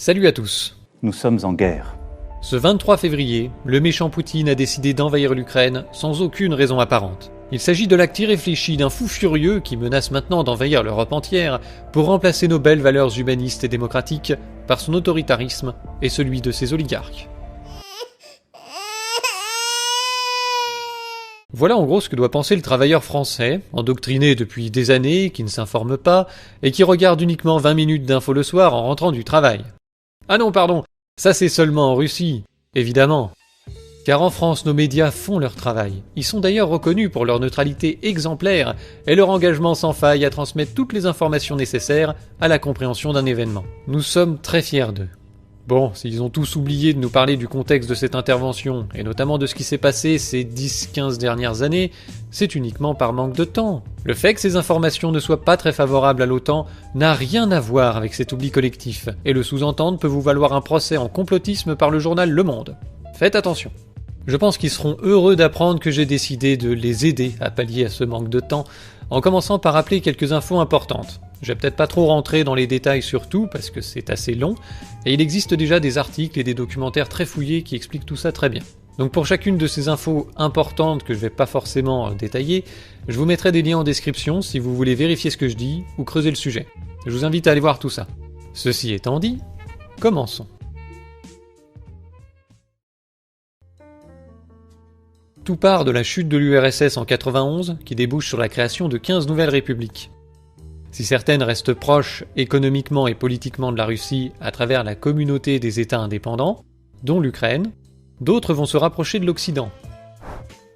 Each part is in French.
Salut à tous. Nous sommes en guerre. Ce 23 février, le méchant Poutine a décidé d'envahir l'Ukraine sans aucune raison apparente. Il s'agit de l'acte irréfléchi d'un fou furieux qui menace maintenant d'envahir l'Europe entière pour remplacer nos belles valeurs humanistes et démocratiques par son autoritarisme et celui de ses oligarques. Voilà en gros ce que doit penser le travailleur français, endoctriné depuis des années, qui ne s'informe pas et qui regarde uniquement 20 minutes d'infos le soir en rentrant du travail. Ah non, pardon, ça c'est seulement en Russie, évidemment. Car en France, nos médias font leur travail. Ils sont d'ailleurs reconnus pour leur neutralité exemplaire et leur engagement sans faille à transmettre toutes les informations nécessaires à la compréhension d'un événement. Nous sommes très fiers d'eux. Bon, s'ils ont tous oublié de nous parler du contexte de cette intervention, et notamment de ce qui s'est passé ces 10-15 dernières années, c'est uniquement par manque de temps. Le fait que ces informations ne soient pas très favorables à l'OTAN n'a rien à voir avec cet oubli collectif, et le sous-entendre peut vous valoir un procès en complotisme par le journal Le Monde. Faites attention. Je pense qu'ils seront heureux d'apprendre que j'ai décidé de les aider à pallier à ce manque de temps, en commençant par rappeler quelques infos importantes. Je vais peut-être pas trop rentrer dans les détails surtout, parce que c'est assez long, et il existe déjà des articles et des documentaires très fouillés qui expliquent tout ça très bien. Donc pour chacune de ces infos importantes que je vais pas forcément détailler, je vous mettrai des liens en description si vous voulez vérifier ce que je dis ou creuser le sujet. Je vous invite à aller voir tout ça. Ceci étant dit, commençons. Tout part de la chute de l'URSS en 91 qui débouche sur la création de 15 nouvelles républiques. Si certaines restent proches économiquement et politiquement de la Russie à travers la communauté des États indépendants, dont l'Ukraine, d'autres vont se rapprocher de l'Occident.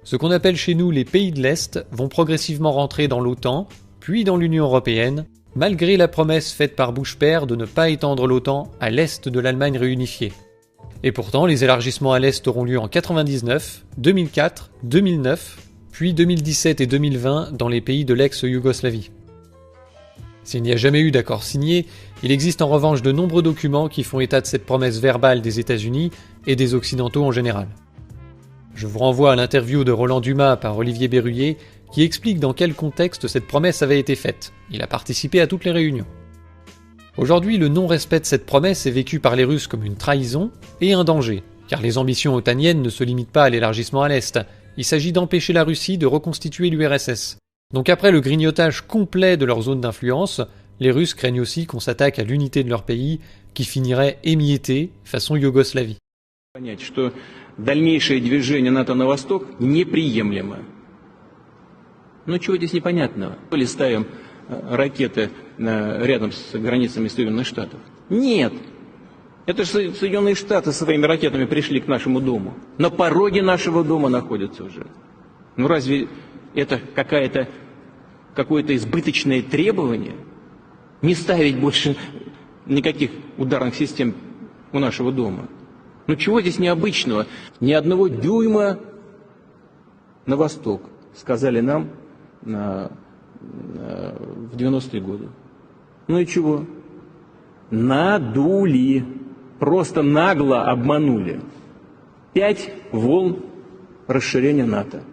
Ce qu'on appelle chez nous les pays de l'Est vont progressivement rentrer dans l'OTAN, puis dans l'Union européenne, malgré la promesse faite par Bush père de ne pas étendre l'OTAN à l'Est de l'Allemagne réunifiée. Et pourtant, les élargissements à l'Est auront lieu en 1999, 2004, 2009, puis 2017 et 2020 dans les pays de l'ex-Yougoslavie. S'il n'y a jamais eu d'accord signé, il existe en revanche de nombreux documents qui font état de cette promesse verbale des États-Unis et des Occidentaux en général. Je vous renvoie à l'interview de Roland Dumas par Olivier Berruyer qui explique dans quel contexte cette promesse avait été faite. Il a participé à toutes les réunions. Aujourd'hui, le non-respect de cette promesse est vécu par les Russes comme une trahison et un danger, car les ambitions otaniennes ne se limitent pas à l'élargissement à l'Est. Il s'agit d'empêcher la Russie de reconstituer l'URSS. Donc après le grignotage complet de leur zone d'influence, les Russes craignent aussi qu'on s'attaque à l'unité de leur pays, qui finirait émietté façon Yougoslavie. Понять, что дальнейшее движение НАТО на восток неприемлемо. Ну чего здесь непонятного? Или ставим ракеты рядом с границами Соединенных Штатов? Нет. Это же Соединенные Штаты своими ракетами пришли к нашему дому. На пороге нашего дома находятся уже. Ну разве это какое-то избыточное требование? Не ставить больше никаких ударных систем у нашего дома. Ну чего здесь необычного? Ни одного дюйма на восток, сказали нам в 90-е годы. Ну и чего? Надули. Просто нагло обманули. 5 волн расширения НАТО.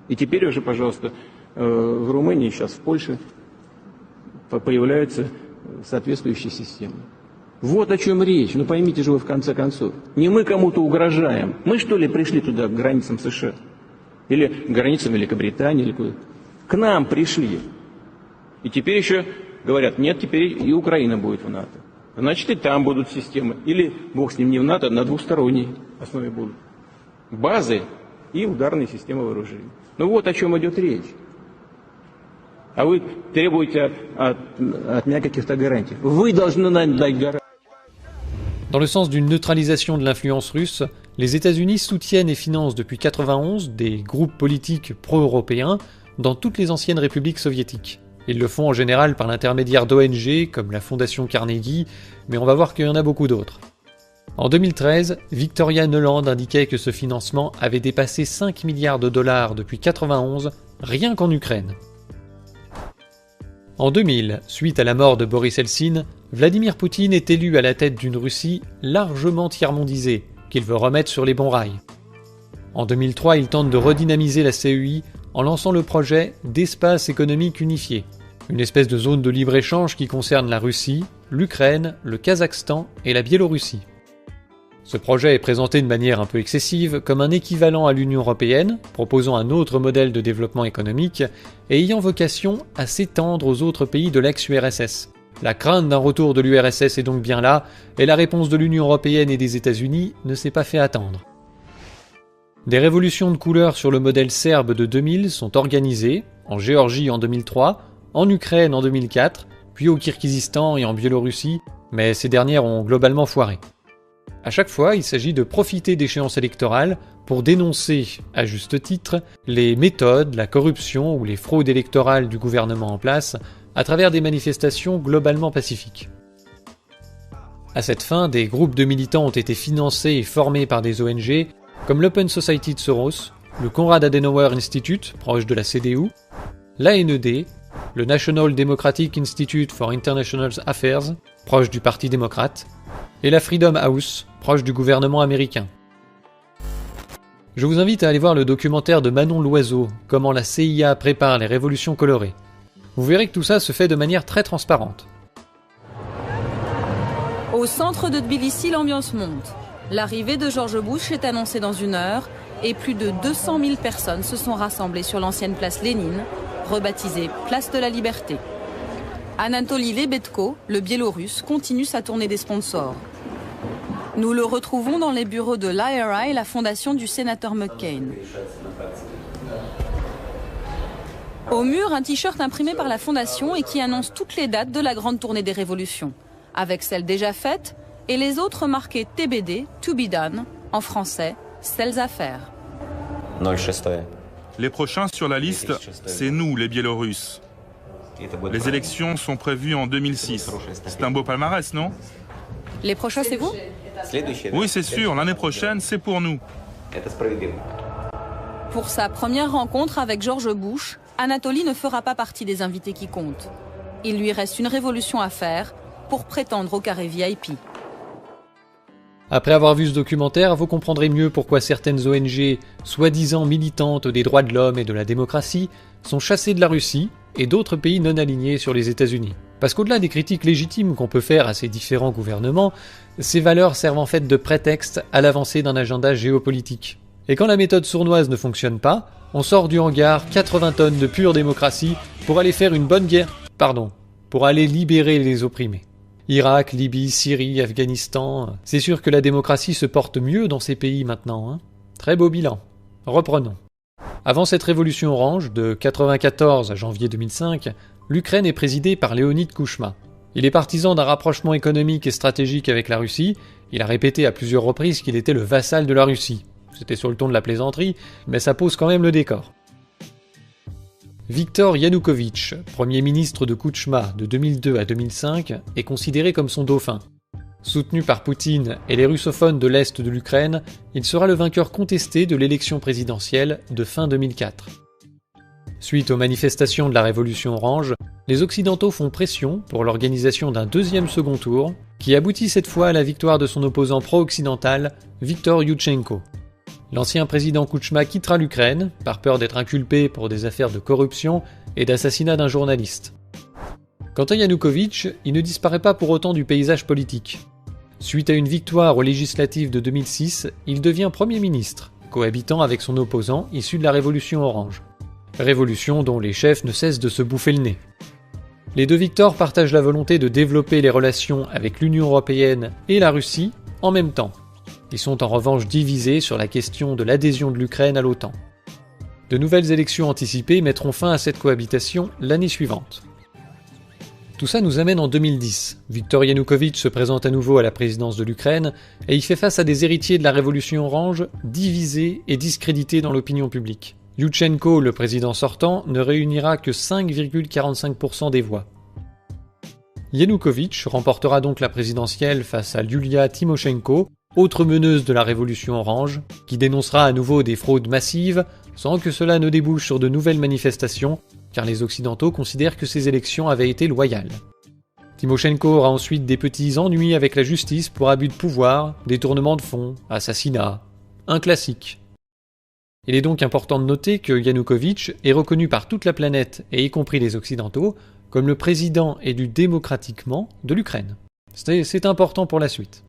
И теперь уже, пожалуйста, в Румынии, сейчас в Польше появляются соответствующие системы. Вот о чем речь. Ну поймите же вы в конце концов. Не мы кому-то угрожаем. Мы что ли пришли туда, к границам США? Или к границам Великобритании? Или куда? К нам пришли. И теперь еще говорят, нет, теперь и Украина будет в НАТО. Значит и там будут системы. Или, бог с ним, не в НАТО, а на двусторонней основе будут. Базы и ударные системы вооружений. Ну вот о чем идет речь. А вы требуете от меня каких-то гарантий. Вы должны нам дать гарантии. Dans le sens d'une neutralisation de l'influence russe, les États-Unis soutiennent et financent depuis 1991 des groupes politiques pro-européens dans toutes les anciennes républiques soviétiques. Ils le font en général par l'intermédiaire d'ONG comme la Fondation Carnegie, mais on va voir qu'il y en a beaucoup d'autres. En 2013, Victoria Nuland indiquait que ce financement avait dépassé 5 milliards de dollars depuis 1991, rien qu'en Ukraine. En 2000, suite à la mort de Boris Eltsine, Vladimir Poutine est élu à la tête d'une Russie largement tiers-mondisée, qu'il veut remettre sur les bons rails. En 2003, il tente de redynamiser la CEI en lançant le projet d'espace économique unifié, une espèce de zone de libre-échange qui concerne la Russie, l'Ukraine, le Kazakhstan et la Biélorussie. Ce projet est présenté de manière un peu excessive comme un équivalent à l'Union européenne, proposant un autre modèle de développement économique et ayant vocation à s'étendre aux autres pays de l'ex-URSS. La crainte d'un retour de l'URSS est donc bien là, et la réponse de l'Union européenne et des États-Unis ne s'est pas fait attendre. Des révolutions de couleur sur le modèle serbe de 2000 sont organisées, en Géorgie en 2003, en Ukraine en 2004, puis au Kirghizistan et en Biélorussie, mais ces dernières ont globalement foiré. À chaque fois, il s'agit de profiter d'échéances électorales pour dénoncer, à juste titre, les méthodes, la corruption ou les fraudes électorales du gouvernement en place à travers des manifestations globalement pacifiques. À cette fin, des groupes de militants ont été financés et formés par des ONG comme l'Open Society de Soros, le Konrad Adenauer Institute, proche de la CDU, l'ANED, le National Democratic Institute for International Affairs, proche du Parti démocrate, et la Freedom House, proche du gouvernement américain. Je vous invite à aller voir le documentaire de Manon Loiseau, Comment la CIA prépare les révolutions colorées. Vous verrez que tout ça se fait de manière très transparente. Au centre de Tbilissi, l'ambiance monte. L'arrivée de George Bush est annoncée dans 1 heure et plus de 200 000 personnes se sont rassemblées sur l'ancienne place Lénine, rebaptisée Place de la Liberté. Anatoly Lebedko, le Biélorusse, continue sa tournée des sponsors. Nous le retrouvons dans les bureaux de l'IRI, la fondation du sénateur McCain. Au mur, un t-shirt imprimé par la fondation et qui annonce toutes les dates de la grande tournée des révolutions, avec celles déjà faites et les autres marquées TBD, To Be Done, en français, celles à faire. Les prochains sur la liste, c'est nous, les Biélorusses. Les élections sont prévues en 2006. C'est un beau palmarès, non? Les prochains, c'est vous? Oui, c'est sûr, l'année prochaine, c'est pour nous. Pour sa première rencontre avec George Bush, Anatoly ne fera pas partie des invités qui comptent. Il lui reste une révolution à faire pour prétendre au carré VIP. Après avoir vu ce documentaire, vous comprendrez mieux pourquoi certaines ONG, soi-disant militantes des droits de l'homme et de la démocratie, sont chassées de la Russie et d'autres pays non alignés sur les États-Unis. Parce qu'au-delà des critiques légitimes qu'on peut faire à ces différents gouvernements, ces valeurs servent en fait de prétexte à l'avancée d'un agenda géopolitique. Et quand la méthode sournoise ne fonctionne pas, on sort du hangar 80 tonnes de pure démocratie pour aller faire une bonne guerre, pour aller libérer les opprimés. Irak, Libye, Syrie, Afghanistan, c'est sûr que la démocratie se porte mieux dans ces pays maintenant. Très beau bilan. Reprenons. Avant cette révolution orange, de 1994 à janvier 2005, l'Ukraine est présidée par Leonid Kouchma. Il est partisan d'un rapprochement économique et stratégique avec la Russie. Il a répété à plusieurs reprises qu'il était le vassal de la Russie. C'était sur le ton de la plaisanterie, mais ça pose quand même le décor. Viktor Yanukovych, premier ministre de Kouchma de 2002 à 2005, est considéré comme son dauphin. Soutenu par Poutine et les russophones de l'Est de l'Ukraine, il sera le vainqueur contesté de l'élection présidentielle de fin 2004. Suite aux manifestations de la Révolution orange, les Occidentaux font pression pour l'organisation d'un deuxième second tour, qui aboutit cette fois à la victoire de son opposant pro-occidental, Viktor Youtchenko. L'ancien président Kouchma quittera l'Ukraine, par peur d'être inculpé pour des affaires de corruption et d'assassinat d'un journaliste. Quant à Yanukovych, il ne disparaît pas pour autant du paysage politique. Suite à une victoire aux législatives de 2006, il devient Premier ministre, cohabitant avec son opposant issu de la Révolution orange. Révolution dont les chefs ne cessent de se bouffer le nez. Les deux Victors partagent la volonté de développer les relations avec l'Union européenne et la Russie en même temps. Ils sont en revanche divisés sur la question de l'adhésion de l'Ukraine à l'OTAN. De nouvelles élections anticipées mettront fin à cette cohabitation l'année suivante. Tout ça nous amène en 2010. Viktor Yanukovych se présente à nouveau à la présidence de l'Ukraine et il fait face à des héritiers de la Révolution orange divisés et discrédités dans l'opinion publique. Youtchenko, le président sortant, ne réunira que 5,45% des voix. Yanukovych remportera donc la présidentielle face à Yulia Tymoshenko, autre meneuse de la Révolution orange, qui dénoncera à nouveau des fraudes massives, sans que cela ne débouche sur de nouvelles manifestations, car les Occidentaux considèrent que ces élections avaient été loyales. Tymoshenko aura ensuite des petits ennuis avec la justice pour abus de pouvoir, détournement de fonds, assassinat. Un classique. Il est donc important de noter que Yanukovych est reconnu par toute la planète, et y compris les Occidentaux, comme le président élu démocratiquement de l'Ukraine. C'est important pour la suite.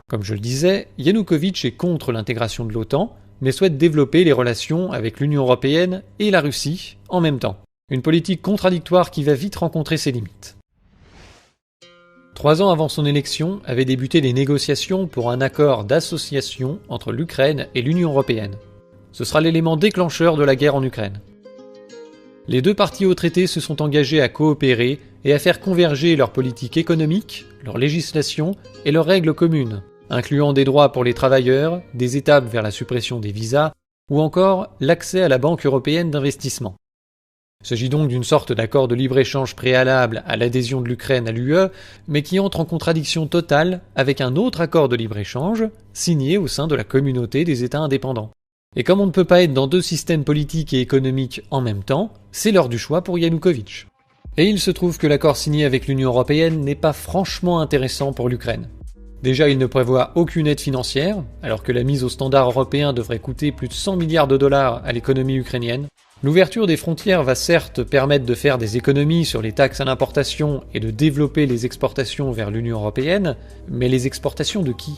Comme je le disais, Yanukovych est contre l'intégration de l'OTAN, mais souhaite développer les relations avec l'Union européenne et la Russie en même temps. Une politique contradictoire qui va vite rencontrer ses limites. 3 ans avant son élection, avaient débuté les négociations pour un accord d'association entre l'Ukraine et l'Union européenne. Ce sera l'élément déclencheur de la guerre en Ukraine. Les 2 parties au traité se sont engagés à coopérer et à faire converger leurs politiques économiques, leur législation et leurs règles communes, incluant des droits pour les travailleurs, des étapes vers la suppression des visas, ou encore l'accès à la Banque européenne d'investissement. Il s'agit donc d'une sorte d'accord de libre-échange préalable à l'adhésion de l'Ukraine à l'UE, mais qui entre en contradiction totale avec un autre accord de libre-échange, signé au sein de la communauté des États indépendants. Et comme on ne peut pas être dans 2 systèmes politiques et économiques en même temps, c'est l'heure du choix pour Yanukovych. Et il se trouve que l'accord signé avec l'Union européenne n'est pas franchement intéressant pour l'Ukraine. Déjà, il ne prévoit aucune aide financière, alors que la mise aux standards européens devrait coûter plus de 100 milliards de dollars à l'économie ukrainienne. L'ouverture des frontières va certes permettre de faire des économies sur les taxes à l'importation et de développer les exportations vers l'Union européenne, mais les exportations de qui ?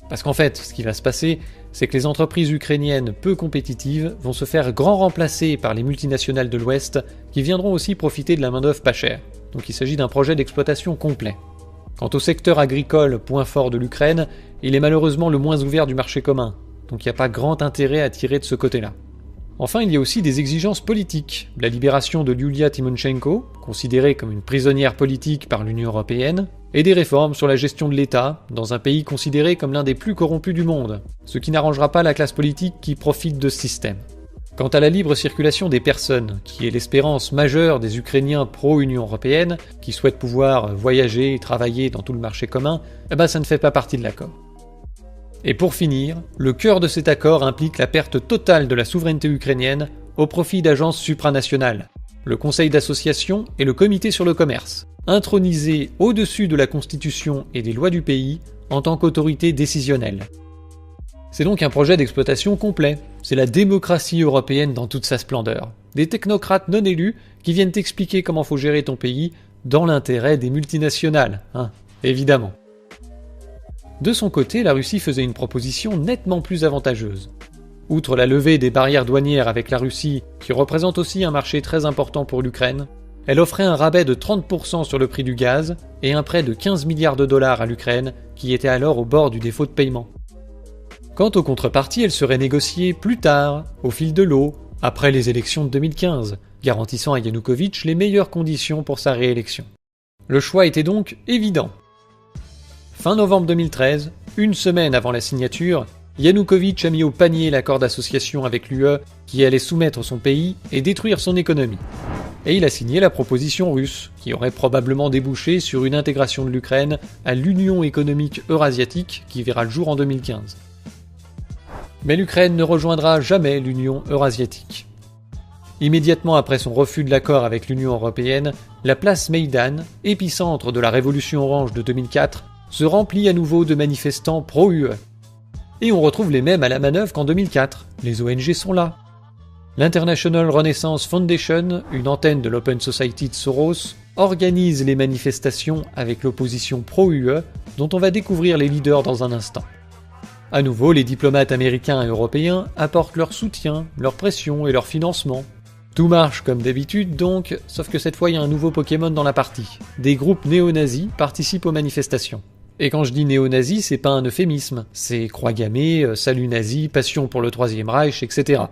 Parce qu'en fait, ce qui va se passer, c'est que les entreprises ukrainiennes peu compétitives vont se faire grand remplacer par les multinationales de l'Ouest qui viendront aussi profiter de la main-d'œuvre pas chère. Donc il s'agit d'un projet d'exploitation complet. Quant au secteur agricole, point fort de l'Ukraine, il est malheureusement le moins ouvert du marché commun, donc il n'y a pas grand intérêt à tirer de ce côté-là. Enfin, il y a aussi des exigences politiques. La libération de Yulia Tymoshenko, considérée comme une prisonnière politique par l'Union européenne, et des réformes sur la gestion de l'État, dans un pays considéré comme l'un des plus corrompus du monde, ce qui n'arrangera pas la classe politique qui profite de ce système. Quant à la libre circulation des personnes, qui est l'espérance majeure des Ukrainiens pro-Union européenne, qui souhaitent pouvoir voyager et travailler dans tout le marché commun, ça ne fait pas partie de l'accord. Et pour finir, le cœur de cet accord implique la perte totale de la souveraineté ukrainienne au profit d'agences supranationales, le Conseil d'association et le Comité sur le commerce, intronisés au-dessus de la Constitution et des lois du pays en tant qu'autorité décisionnelle. C'est donc un projet d'exploitation complet, c'est la démocratie européenne dans toute sa splendeur. Des technocrates non élus qui viennent t'expliquer comment faut gérer ton pays dans l'intérêt des multinationales, évidemment. De son côté, la Russie faisait une proposition nettement plus avantageuse. Outre la levée des barrières douanières avec la Russie, qui représente aussi un marché très important pour l'Ukraine, elle offrait un rabais de 30% sur le prix du gaz et un prêt de 15 milliards de dollars à l'Ukraine, qui était alors au bord du défaut de paiement. Quant aux contreparties, elles seraient négociées plus tard, au fil de l'eau, après les élections de 2015, garantissant à Yanukovych les meilleures conditions pour sa réélection. Le choix était donc évident. Fin novembre 2013, une semaine avant la signature, Yanukovych a mis au panier l'accord d'association avec l'UE qui allait soumettre son pays et détruire son économie. Et il a signé la proposition russe, qui aurait probablement débouché sur une intégration de l'Ukraine à l'Union économique eurasiatique qui verra le jour en 2015. Mais l'Ukraine ne rejoindra jamais l'Union eurasiatique. Immédiatement après son refus de l'accord avec l'Union européenne, la place Maïdan, épicentre de la révolution orange de 2004, se remplit à nouveau de manifestants pro-UE. Et on retrouve les mêmes à la manœuvre qu'en 2004, les ONG sont là. L'International Renaissance Foundation, une antenne de l'Open Society de Soros, organise les manifestations avec l'opposition pro-UE, dont on va découvrir les leaders dans un instant. À nouveau, les diplomates américains et européens apportent leur soutien, leur pression et leur financement. Tout marche comme d'habitude donc, sauf que cette fois il y a un nouveau Pokémon dans la partie. Des groupes néo-nazis participent aux manifestations. Et quand je dis néo-nazi, c'est pas un euphémisme, c'est croix gammée, salut nazi, passion pour le Troisième Reich, etc.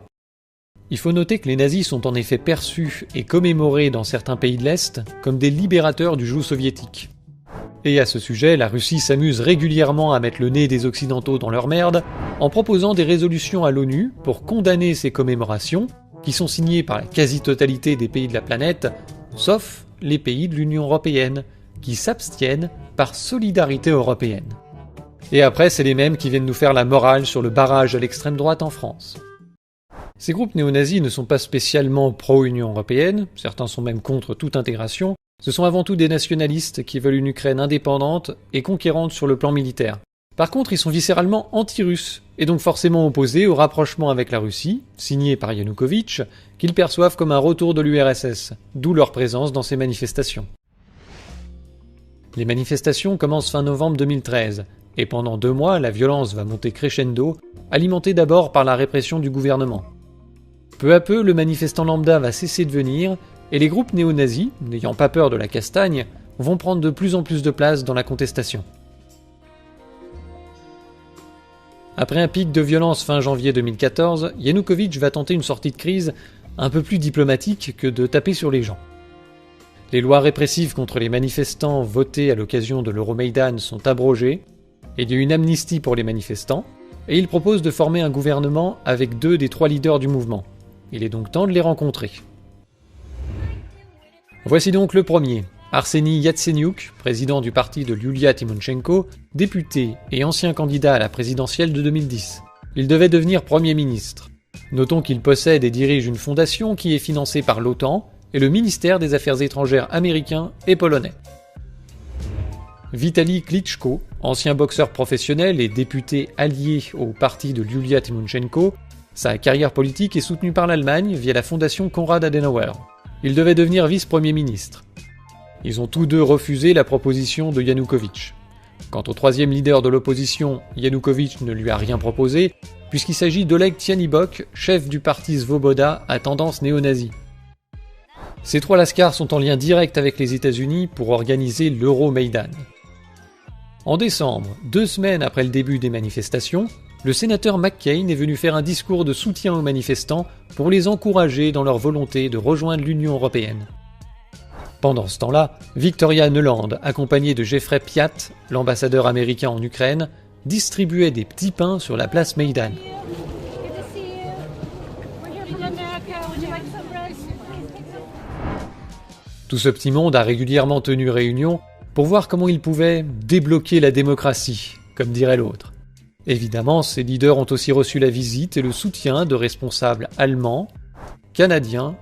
Il faut noter que les nazis sont en effet perçus et commémorés dans certains pays de l'Est comme des libérateurs du joug soviétique. Et à ce sujet, la Russie s'amuse régulièrement à mettre le nez des Occidentaux dans leur merde en proposant des résolutions à l'ONU pour condamner ces commémorations, qui sont signées par la quasi-totalité des pays de la planète, sauf les pays de l'Union européenne, qui s'abstiennent par solidarité européenne. Et après, c'est les mêmes qui viennent nous faire la morale sur le barrage à l'extrême droite en France. Ces groupes néo-nazis ne sont pas spécialement pro-Union européenne, certains sont même contre toute intégration, ce sont avant tout des nationalistes qui veulent une Ukraine indépendante et conquérante sur le plan militaire. Par contre, ils sont viscéralement anti-russes, et donc forcément opposés au rapprochement avec la Russie, signé par Yanukovych, qu'ils perçoivent comme un retour de l'URSS, d'où leur présence dans ces manifestations. Les manifestations commencent fin novembre 2013, et pendant 2 mois, la violence va monter crescendo, alimentée d'abord par la répression du gouvernement. Peu à peu, le manifestant lambda va cesser de venir, et les groupes néo-nazis, n'ayant pas peur de la castagne, vont prendre de plus en plus de place dans la contestation. Après un pic de violence fin janvier 2014, Yanukovych va tenter une sortie de crise un peu plus diplomatique que de taper sur les gens. Les lois répressives contre les manifestants votées à l'occasion de l'Euromaïdan sont abrogées, il y a une amnistie pour les manifestants, et il propose de former un gouvernement avec 2 des 3 leaders du mouvement. Il est donc temps de les rencontrer. Voici donc le premier, Arseny Yatsenyuk, président du parti de Yulia Tymoshenko, député et ancien candidat à la présidentielle de 2010. Il devait devenir Premier ministre. Notons qu'il possède et dirige une fondation qui est financée par l'OTAN et le ministère des Affaires étrangères américain et polonais. Vitali Klitschko, ancien boxeur professionnel et député allié au parti de Yulia Tymoshenko, sa carrière politique est soutenue par l'Allemagne via la fondation Konrad Adenauer. Il devait devenir vice-premier ministre. Ils ont tous 2 refusé la proposition de Yanukovych. Quant au 3e leader de l'opposition, Yanukovych ne lui a rien proposé, puisqu'il s'agit d'Oleg Tyanibok, chef du parti Svoboda à tendance néo-nazie. Ces 3 lascars sont en lien direct avec les États-Unis pour organiser l'Euromaïdan. En décembre, 2 semaines après le début des manifestations, le sénateur McCain est venu faire un discours de soutien aux manifestants pour les encourager dans leur volonté de rejoindre l'Union européenne. Pendant ce temps-là, Victoria Nuland, accompagnée de Jeffrey Piat, l'ambassadeur américain en Ukraine, distribuait des petits pains sur la place Maïdan. Tout ce petit monde a régulièrement tenu réunion pour voir comment il pouvait débloquer la démocratie, comme dirait l'autre. Évidemment, ces leaders ont aussi reçu la visite et le soutien de responsables allemands, canadiens,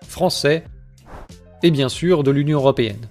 français et bien sûr de l'Union européenne.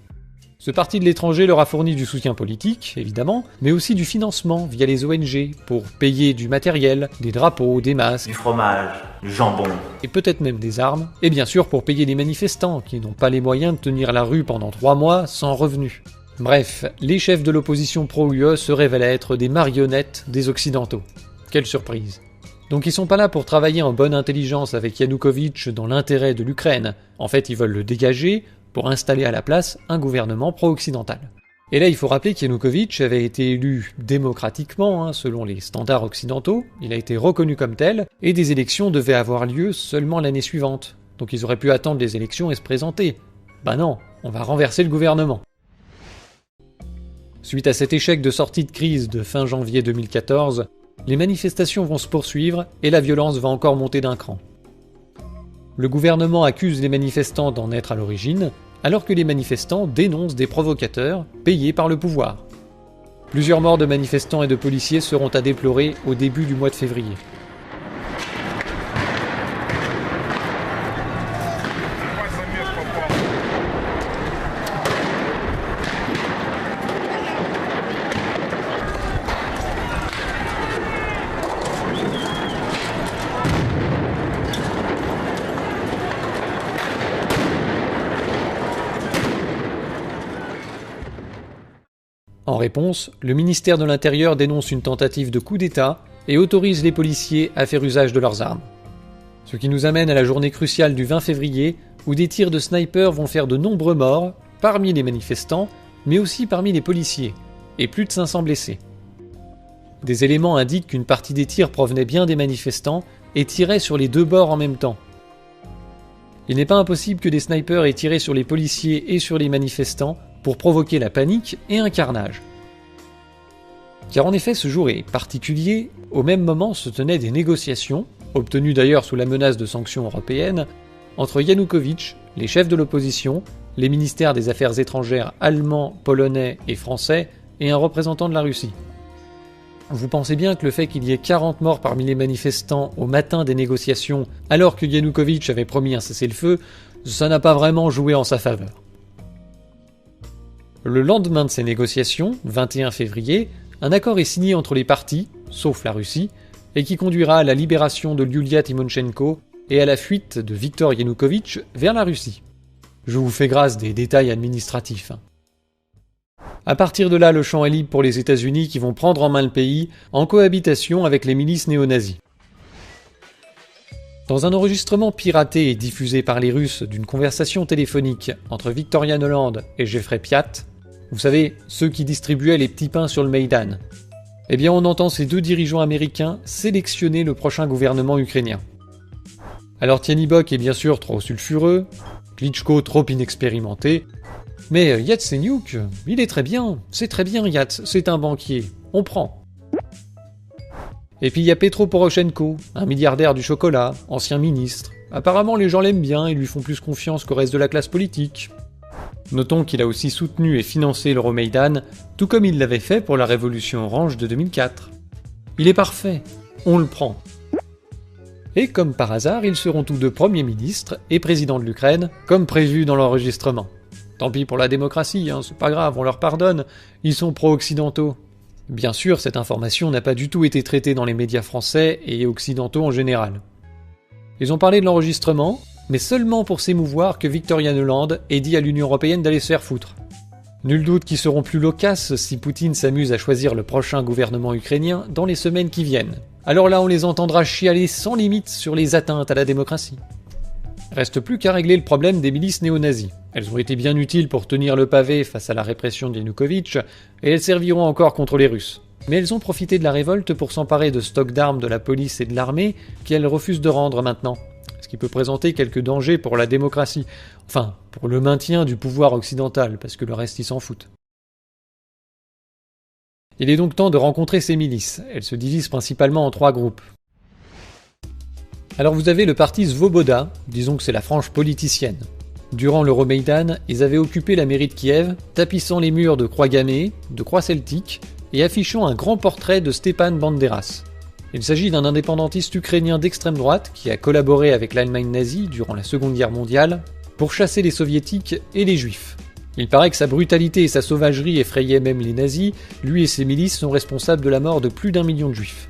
Ce parti de l'étranger leur a fourni du soutien politique, évidemment, mais aussi du financement via les ONG pour payer du matériel, des drapeaux, des masques, du fromage, du jambon et peut-être même des armes, et bien sûr pour payer les manifestants qui n'ont pas les moyens de tenir la rue pendant 3 mois sans revenus. Bref, les chefs de l'opposition pro-UE se révèlent être des marionnettes des Occidentaux. Quelle surprise. Donc ils sont pas là pour travailler en bonne intelligence avec Yanukovych dans l'intérêt de l'Ukraine. En fait, ils veulent le dégager pour installer à la place un gouvernement pro-occidental. Et là, il faut rappeler qu'Yanukovych avait été élu démocratiquement, selon les standards occidentaux, il a été reconnu comme tel, et des élections devaient avoir lieu seulement l'année suivante. Donc ils auraient pu attendre les élections et se présenter. Bah non, on va renverser le gouvernement. Suite à cet échec de sortie de crise de fin janvier 2014, les manifestations vont se poursuivre et la violence va encore monter d'un cran. Le gouvernement accuse les manifestants d'en être à l'origine, alors que les manifestants dénoncent des provocateurs payés par le pouvoir. Plusieurs morts de manifestants et de policiers seront à déplorer au début du mois de février. En réponse, le ministère de l'Intérieur dénonce une tentative de coup d'État et autorise les policiers à faire usage de leurs armes. Ce qui nous amène à la journée cruciale du 20 février, où des tirs de snipers vont faire de nombreux morts, parmi les manifestants, mais aussi parmi les policiers, et plus de 500 blessés. Des éléments indiquent qu'une partie des tirs provenait bien des manifestants et tiraient sur les 2 bords en même temps. Il n'est pas impossible que des snipers aient tiré sur les policiers et sur les manifestants pour provoquer la panique et un carnage. Car en effet, ce jour est particulier, au même moment se tenaient des négociations, obtenues d'ailleurs sous la menace de sanctions européennes, entre Yanukovych, les chefs de l'opposition, les ministères des Affaires étrangères allemands, polonais et français, et un représentant de la Russie. Vous pensez bien que le fait qu'il y ait 40 morts parmi les manifestants au matin des négociations, alors que Yanukovych avait promis un cessez-le-feu, ça n'a pas vraiment joué en sa faveur. Le lendemain de ces négociations, 21 février, un accord est signé entre les parties, sauf la Russie, et qui conduira à la libération de Yulia Tymoshenko et à la fuite de Viktor Yanukovych vers la Russie. Je vous fais grâce des détails administratifs. À partir de là, le champ est libre pour les États-Unis qui vont prendre en main le pays en cohabitation avec les milices néo-nazis. Dans un enregistrement piraté et diffusé par les Russes d'une conversation téléphonique entre Victoria Nuland et Jeffrey Piat, vous savez, ceux qui distribuaient les petits pains sur le Maïdan, eh bien on entend ces deux dirigeants américains sélectionner le prochain gouvernement ukrainien. Alors Tianibok est bien sûr trop sulfureux, Klitschko trop inexpérimenté, mais Yatsenyuk, il est très bien, c'est très bien Yats, c'est un banquier, on prend. Et puis il y a Petro Poroshenko, un milliardaire du chocolat, ancien ministre. Apparemment les gens l'aiment bien et lui font plus confiance qu'au reste de la classe politique. Notons qu'il a aussi soutenu et financé l'Euromaïdan, tout comme il l'avait fait pour la révolution orange de 2004. Il est parfait, on le prend. Et comme par hasard, ils seront tous deux premiers ministres et présidents de l'Ukraine, comme prévu dans l'enregistrement. Tant pis pour la démocratie, c'est pas grave, on leur pardonne, ils sont pro-occidentaux. Bien sûr, cette information n'a pas du tout été traitée dans les médias français et occidentaux en général. Ils ont parlé de l'enregistrement, mais seulement pour s'émouvoir que Victoria Nuland ait dit à l'Union Européenne d'aller se faire foutre. Nul doute qu'ils seront plus loquaces si Poutine s'amuse à choisir le prochain gouvernement ukrainien dans les semaines qui viennent. Alors là, on les entendra chialer sans limite sur les atteintes à la démocratie. Reste plus qu'à régler le problème des milices néo-nazis. Elles ont été bien utiles pour tenir le pavé face à la répression de Yanukovych, et elles serviront encore contre les Russes. Mais elles ont profité de la révolte pour s'emparer de stocks d'armes de la police et de l'armée qu'elles refusent de rendre maintenant, ce qui peut présenter quelques dangers pour la démocratie, enfin, pour le maintien du pouvoir occidental, parce que le reste ils s'en foutent. Il est donc temps de rencontrer ces milices. Elles se divisent principalement en 3 groupes. Alors vous avez le parti Svoboda, disons que c'est la frange politicienne. Durant l'Euromaïdan, ils avaient occupé la mairie de Kiev, tapissant les murs de croix gammées, de croix celtiques, et affichant un grand portrait de Stepan Banderas. Il s'agit d'un indépendantiste ukrainien d'extrême droite qui a collaboré avec l'Allemagne nazie durant la Seconde Guerre mondiale pour chasser les soviétiques et les juifs. Il paraît que sa brutalité et sa sauvagerie effrayaient même les nazis, lui et ses milices sont responsables de la mort de plus d'1 million de juifs.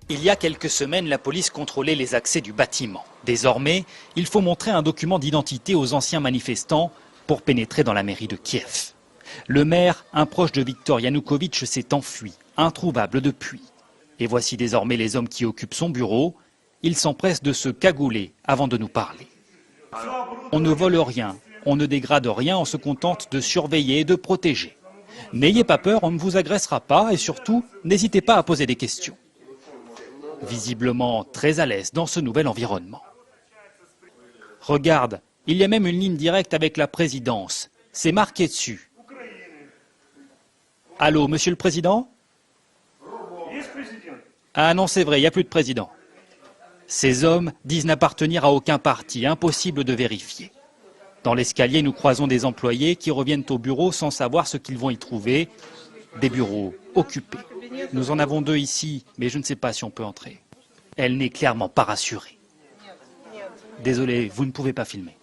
Il y a quelques semaines, la police contrôlait les accès du bâtiment. Désormais, il faut montrer un document d'identité aux anciens manifestants pour pénétrer dans la mairie de Kiev. Le maire, un proche de Viktor Yanukovych, s'est enfui, introuvable depuis. Et voici désormais les hommes qui occupent son bureau. Il s'empresse de se cagouler avant de nous parler. On ne vole rien, on ne dégrade rien, on se contente de surveiller et de protéger. N'ayez pas peur, on ne vous agressera pas et surtout, n'hésitez pas à poser des questions. Visiblement très à l'aise dans ce nouvel environnement. Regarde, il y a même une ligne directe avec la présidence. C'est marqué dessus. Allô, monsieur le président ? Ah non, c'est vrai, il n'y a plus de président. Ces hommes disent n'appartenir à aucun parti, impossible de vérifier. Dans l'escalier, nous croisons des employés qui reviennent au bureau sans savoir ce qu'ils vont y trouver. Des bureaux occupés. Nous en avons 2 ici, mais je ne sais pas si on peut entrer. Elle n'est clairement pas rassurée. Désolé, vous ne pouvez pas filmer.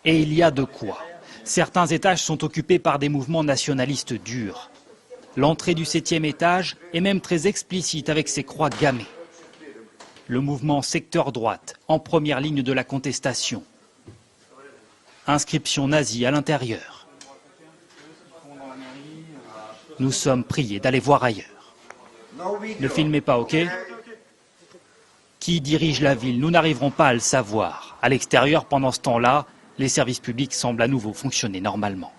Et il y a de quoi. Certains étages sont occupés par des mouvements nationalistes durs. L'entrée du 7e étage est même très explicite avec ses croix gammées. Le mouvement secteur droite, en première ligne de la contestation. Inscription nazie à l'intérieur. Nous sommes priés d'aller voir ailleurs. Ne filmez pas, ok ? Qui dirige la ville ? Nous n'arriverons pas à le savoir. À l'extérieur, pendant ce temps-là, les services publics semblent à nouveau fonctionner normalement.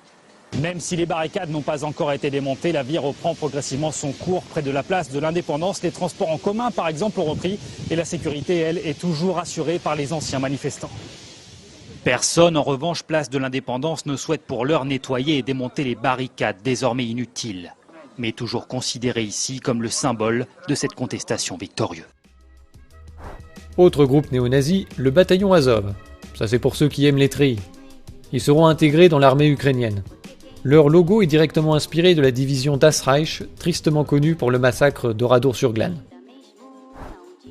Même si les barricades n'ont pas encore été démontées, la vie reprend progressivement son cours près de la place de l'Indépendance. Les transports en commun, par exemple, ont repris et la sécurité, elle, est toujours assurée par les anciens manifestants. Personne, en revanche, place de l'Indépendance, ne souhaite pour l'heure nettoyer et démonter les barricades désormais inutiles, mais toujours considérées ici comme le symbole de cette contestation victorieuse. Autre groupe néo-nazi, le bataillon Azov. Ça c'est pour ceux qui aiment les treillis. Ils seront intégrés dans l'armée ukrainienne. Leur logo est directement inspiré de la division Das Reich, tristement connue pour le massacre d'Oradour-sur-Glane.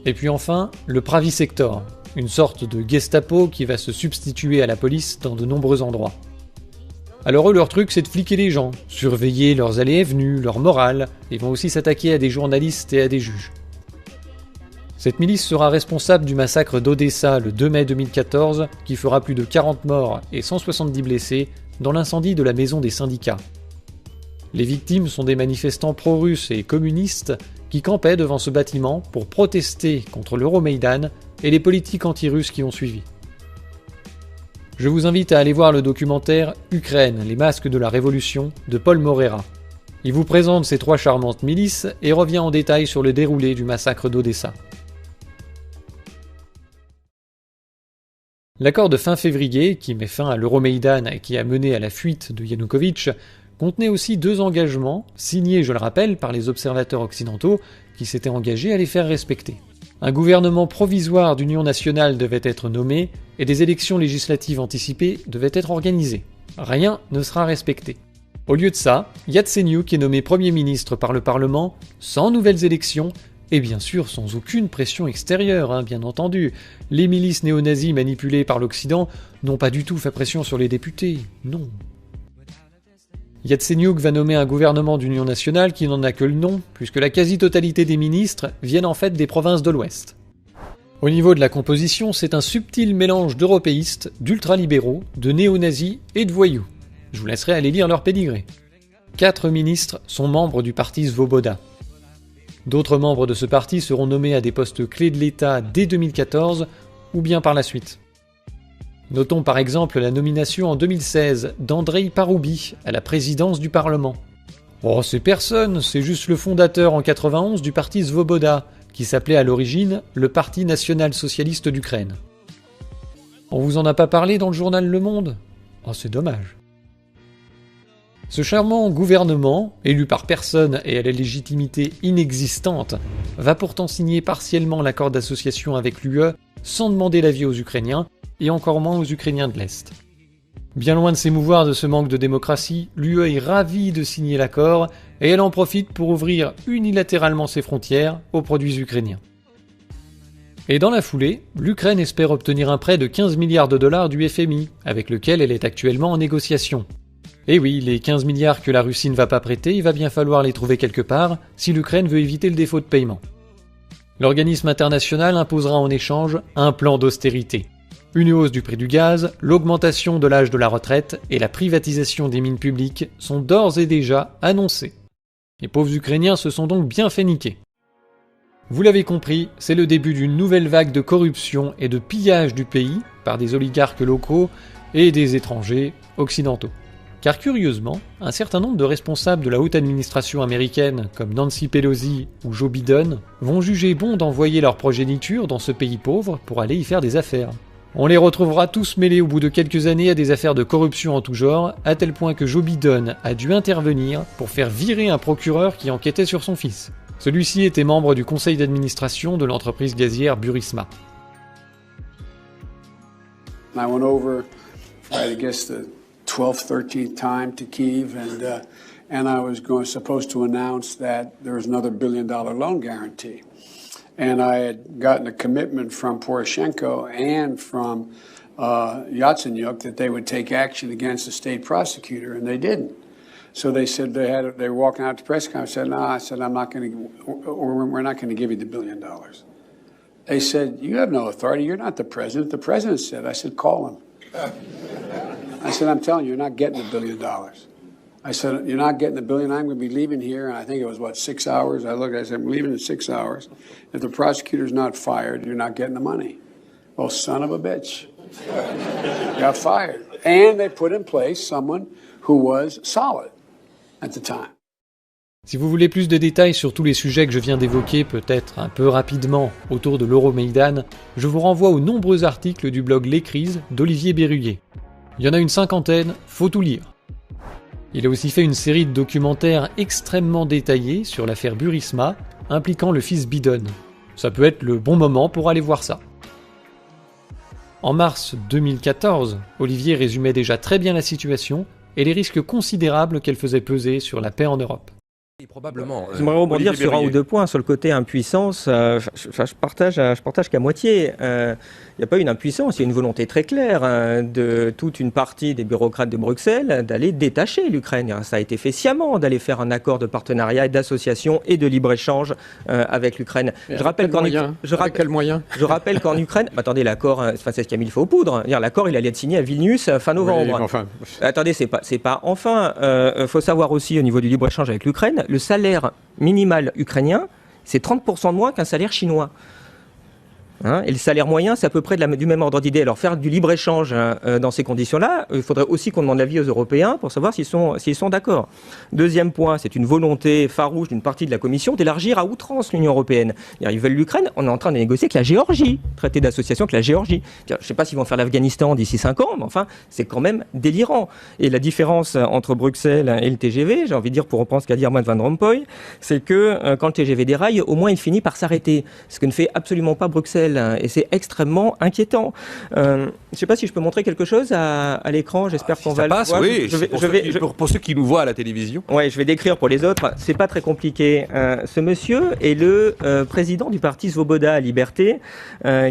Et puis enfin, le Pravi Sector, une sorte de Gestapo qui va se substituer à la police dans de nombreux endroits. Alors eux, leur truc, c'est de fliquer les gens, surveiller leurs allées et venues, leur morale, et vont aussi s'attaquer à des journalistes et à des juges. Cette milice sera responsable du massacre d'Odessa le 2 mai 2014, qui fera plus de 40 morts et 170 blessés dans l'incendie de la maison des syndicats. Les victimes sont des manifestants pro-russes et communistes qui campaient devant ce bâtiment pour protester contre l'Euromaïdan et les politiques anti-russes qui ont suivi. Je vous invite à aller voir le documentaire « Ukraine, les masques de la révolution » de Paul Moreira. Il vous présente ces 3 charmantes milices et revient en détail sur le déroulé du massacre d'Odessa. L'accord de fin février, qui met fin à l'Euromaïdan et qui a mené à la fuite de Yanukovych, contenait aussi 2 engagements, signés, je le rappelle, par les observateurs occidentaux, qui s'étaient engagés à les faire respecter. Un gouvernement provisoire d'union nationale devait être nommé, et des élections législatives anticipées devaient être organisées. Rien ne sera respecté. Au lieu de ça, Yatsenyuk est nommé Premier ministre par le Parlement, sans nouvelles élections, et bien sûr sans aucune pression extérieure, bien entendu. Les milices néo-nazis manipulées par l'Occident n'ont pas du tout fait pression sur les députés, non. Yatsenyuk va nommer un gouvernement d'union nationale qui n'en a que le nom, puisque la quasi-totalité des ministres viennent en fait des provinces de l'Ouest. Au niveau de la composition, c'est un subtil mélange d'européistes, d'ultralibéraux, de néo-nazis et de voyous. Je vous laisserai aller lire leur pédigré. 4 ministres sont membres du parti Svoboda. D'autres membres de ce parti seront nommés à des postes clés de l'État dès 2014 ou bien par la suite. Notons par exemple la nomination en 2016 d'Andrei Paroubi à la présidence du Parlement. Oh, c'est personne, c'est juste le fondateur en 91 du parti Svoboda, qui s'appelait à l'origine le Parti national-socialiste d'Ukraine. On vous en a pas parlé dans le journal Le Monde ? Oh, c'est dommage. Ce charmant gouvernement, élu par personne et à la légitimité inexistante, va pourtant signer partiellement l'accord d'association avec l'UE sans demander l'avis aux Ukrainiens, et encore moins aux Ukrainiens de l'Est. Bien loin de s'émouvoir de ce manque de démocratie, l'UE est ravie de signer l'accord, et elle en profite pour ouvrir unilatéralement ses frontières aux produits ukrainiens. Et dans la foulée, l'Ukraine espère obtenir un prêt de 15 milliards de dollars du FMI, avec lequel elle est actuellement en négociation. Et oui, les 15 milliards que la Russie ne va pas prêter, il va bien falloir les trouver quelque part, si l'Ukraine veut éviter le défaut de paiement. L'organisme international imposera en échange un plan d'austérité. Une hausse du prix du gaz, l'augmentation de l'âge de la retraite et la privatisation des mines publiques sont d'ores et déjà annoncées. Les pauvres Ukrainiens se sont donc bien fait niquer. Vous l'avez compris, c'est le début d'une nouvelle vague de corruption et de pillage du pays par des oligarques locaux et des étrangers occidentaux. Car curieusement, un certain nombre de responsables de la haute administration américaine, comme Nancy Pelosi ou Joe Biden, vont juger bon d'envoyer leur progéniture dans ce pays pauvre pour aller y faire des affaires. On les retrouvera tous mêlés au bout de quelques années à des affaires de corruption en tout genre, à tel point que Joe Biden a dû intervenir pour faire virer un procureur qui enquêtait sur son fils. Celui-ci était membre du conseil d'administration de l'entreprise gazière Burisma. I went over, I guess the 12th, 13th time to Kyiv, and I was supposed to announce that there was another $1 billion loan guarantee. And I had gotten a commitment from Poroshenko and from Yatsenyuk that they would take action against the state prosecutor, and they didn't. So they said they were walking out to press conference. I said, no, we're not going to give you the $1 billion. They said, you have no authority. You're not the president. The president said. I said, call him. I said, I'm telling you, you're not getting $1 billion. I said, you're not getting $1 billion. I'm going to be leaving here. And I think it was, 6 hours? I said, I'm leaving in 6 hours. If the prosecutor's not fired, you're not getting the money. Well, son of a bitch. Got fired. And they put in place someone who was solid at the time. Si vous voulez plus de détails sur tous les sujets que je viens d'évoquer, peut-être un peu rapidement, autour de l'Euromaïdan, je vous renvoie aux nombreux articles du blog Les Crises d'Olivier Berruyer. Il y en a une 50aine, faut tout lire. Il a aussi fait une série de documentaires extrêmement détaillés sur l'affaire Burisma, impliquant le fils Biden. Ça peut être le bon moment pour aller voir ça. En mars 2014, Olivier résumait déjà très bien la situation et les risques considérables qu'elle faisait peser sur la paix en Europe. Probablement. J'aimerais rebondir sur un ou deux points sur le côté impuissance. Je partage qu'à moitié. Il n'y a pas une impuissance, il y a une volonté très claire de toute une partie des bureaucrates de Bruxelles d'aller détacher l'Ukraine. Ça a été fait sciemment d'aller faire un accord de partenariat et d'association et de libre-échange avec l'Ukraine. Je rappelle qu'en Ukraine... attendez, l'accord, c'est ce qui a mis le feu aux poudres. L'accord, il allait être signé à Vilnius fin novembre. Oui, Attendez, c'est pas enfin. Faut savoir aussi au niveau du libre-échange avec l'Ukraine, le salaire minimal ukrainien, c'est 30% de moins qu'un salaire chinois. Et le salaire moyen, c'est à peu près du même ordre d'idée. Alors faire du libre-échange dans ces conditions-là, il faudrait aussi qu'on demande l'avis aux Européens pour savoir s'ils sont d'accord. Deuxième point, c'est une volonté farouche d'une partie de la Commission d'élargir à outrance l'Union européenne. Ils veulent l'Ukraine, on est en train de négocier avec la Géorgie, traité d'association avec la Géorgie. Je ne sais pas s'ils vont faire l'Afghanistan d'ici 5 ans, mais enfin, c'est quand même délirant. Et la différence entre Bruxelles et le TGV, j'ai envie de dire, pour reprendre ce qu'a dit Herman Van Rompuy, c'est que quand le TGV déraille, au moins il finit par s'arrêter. Ce que ne fait absolument pas Bruxelles. Et c'est extrêmement inquiétant. Je ne sais pas si je peux montrer quelque chose à l'écran. J'espère qu'on va le voir. Oui, pour ceux qui nous voient à la télévision. Oui, je vais décrire pour les autres. C'est pas très compliqué. Ce monsieur est le président du parti Svoboda Liberté,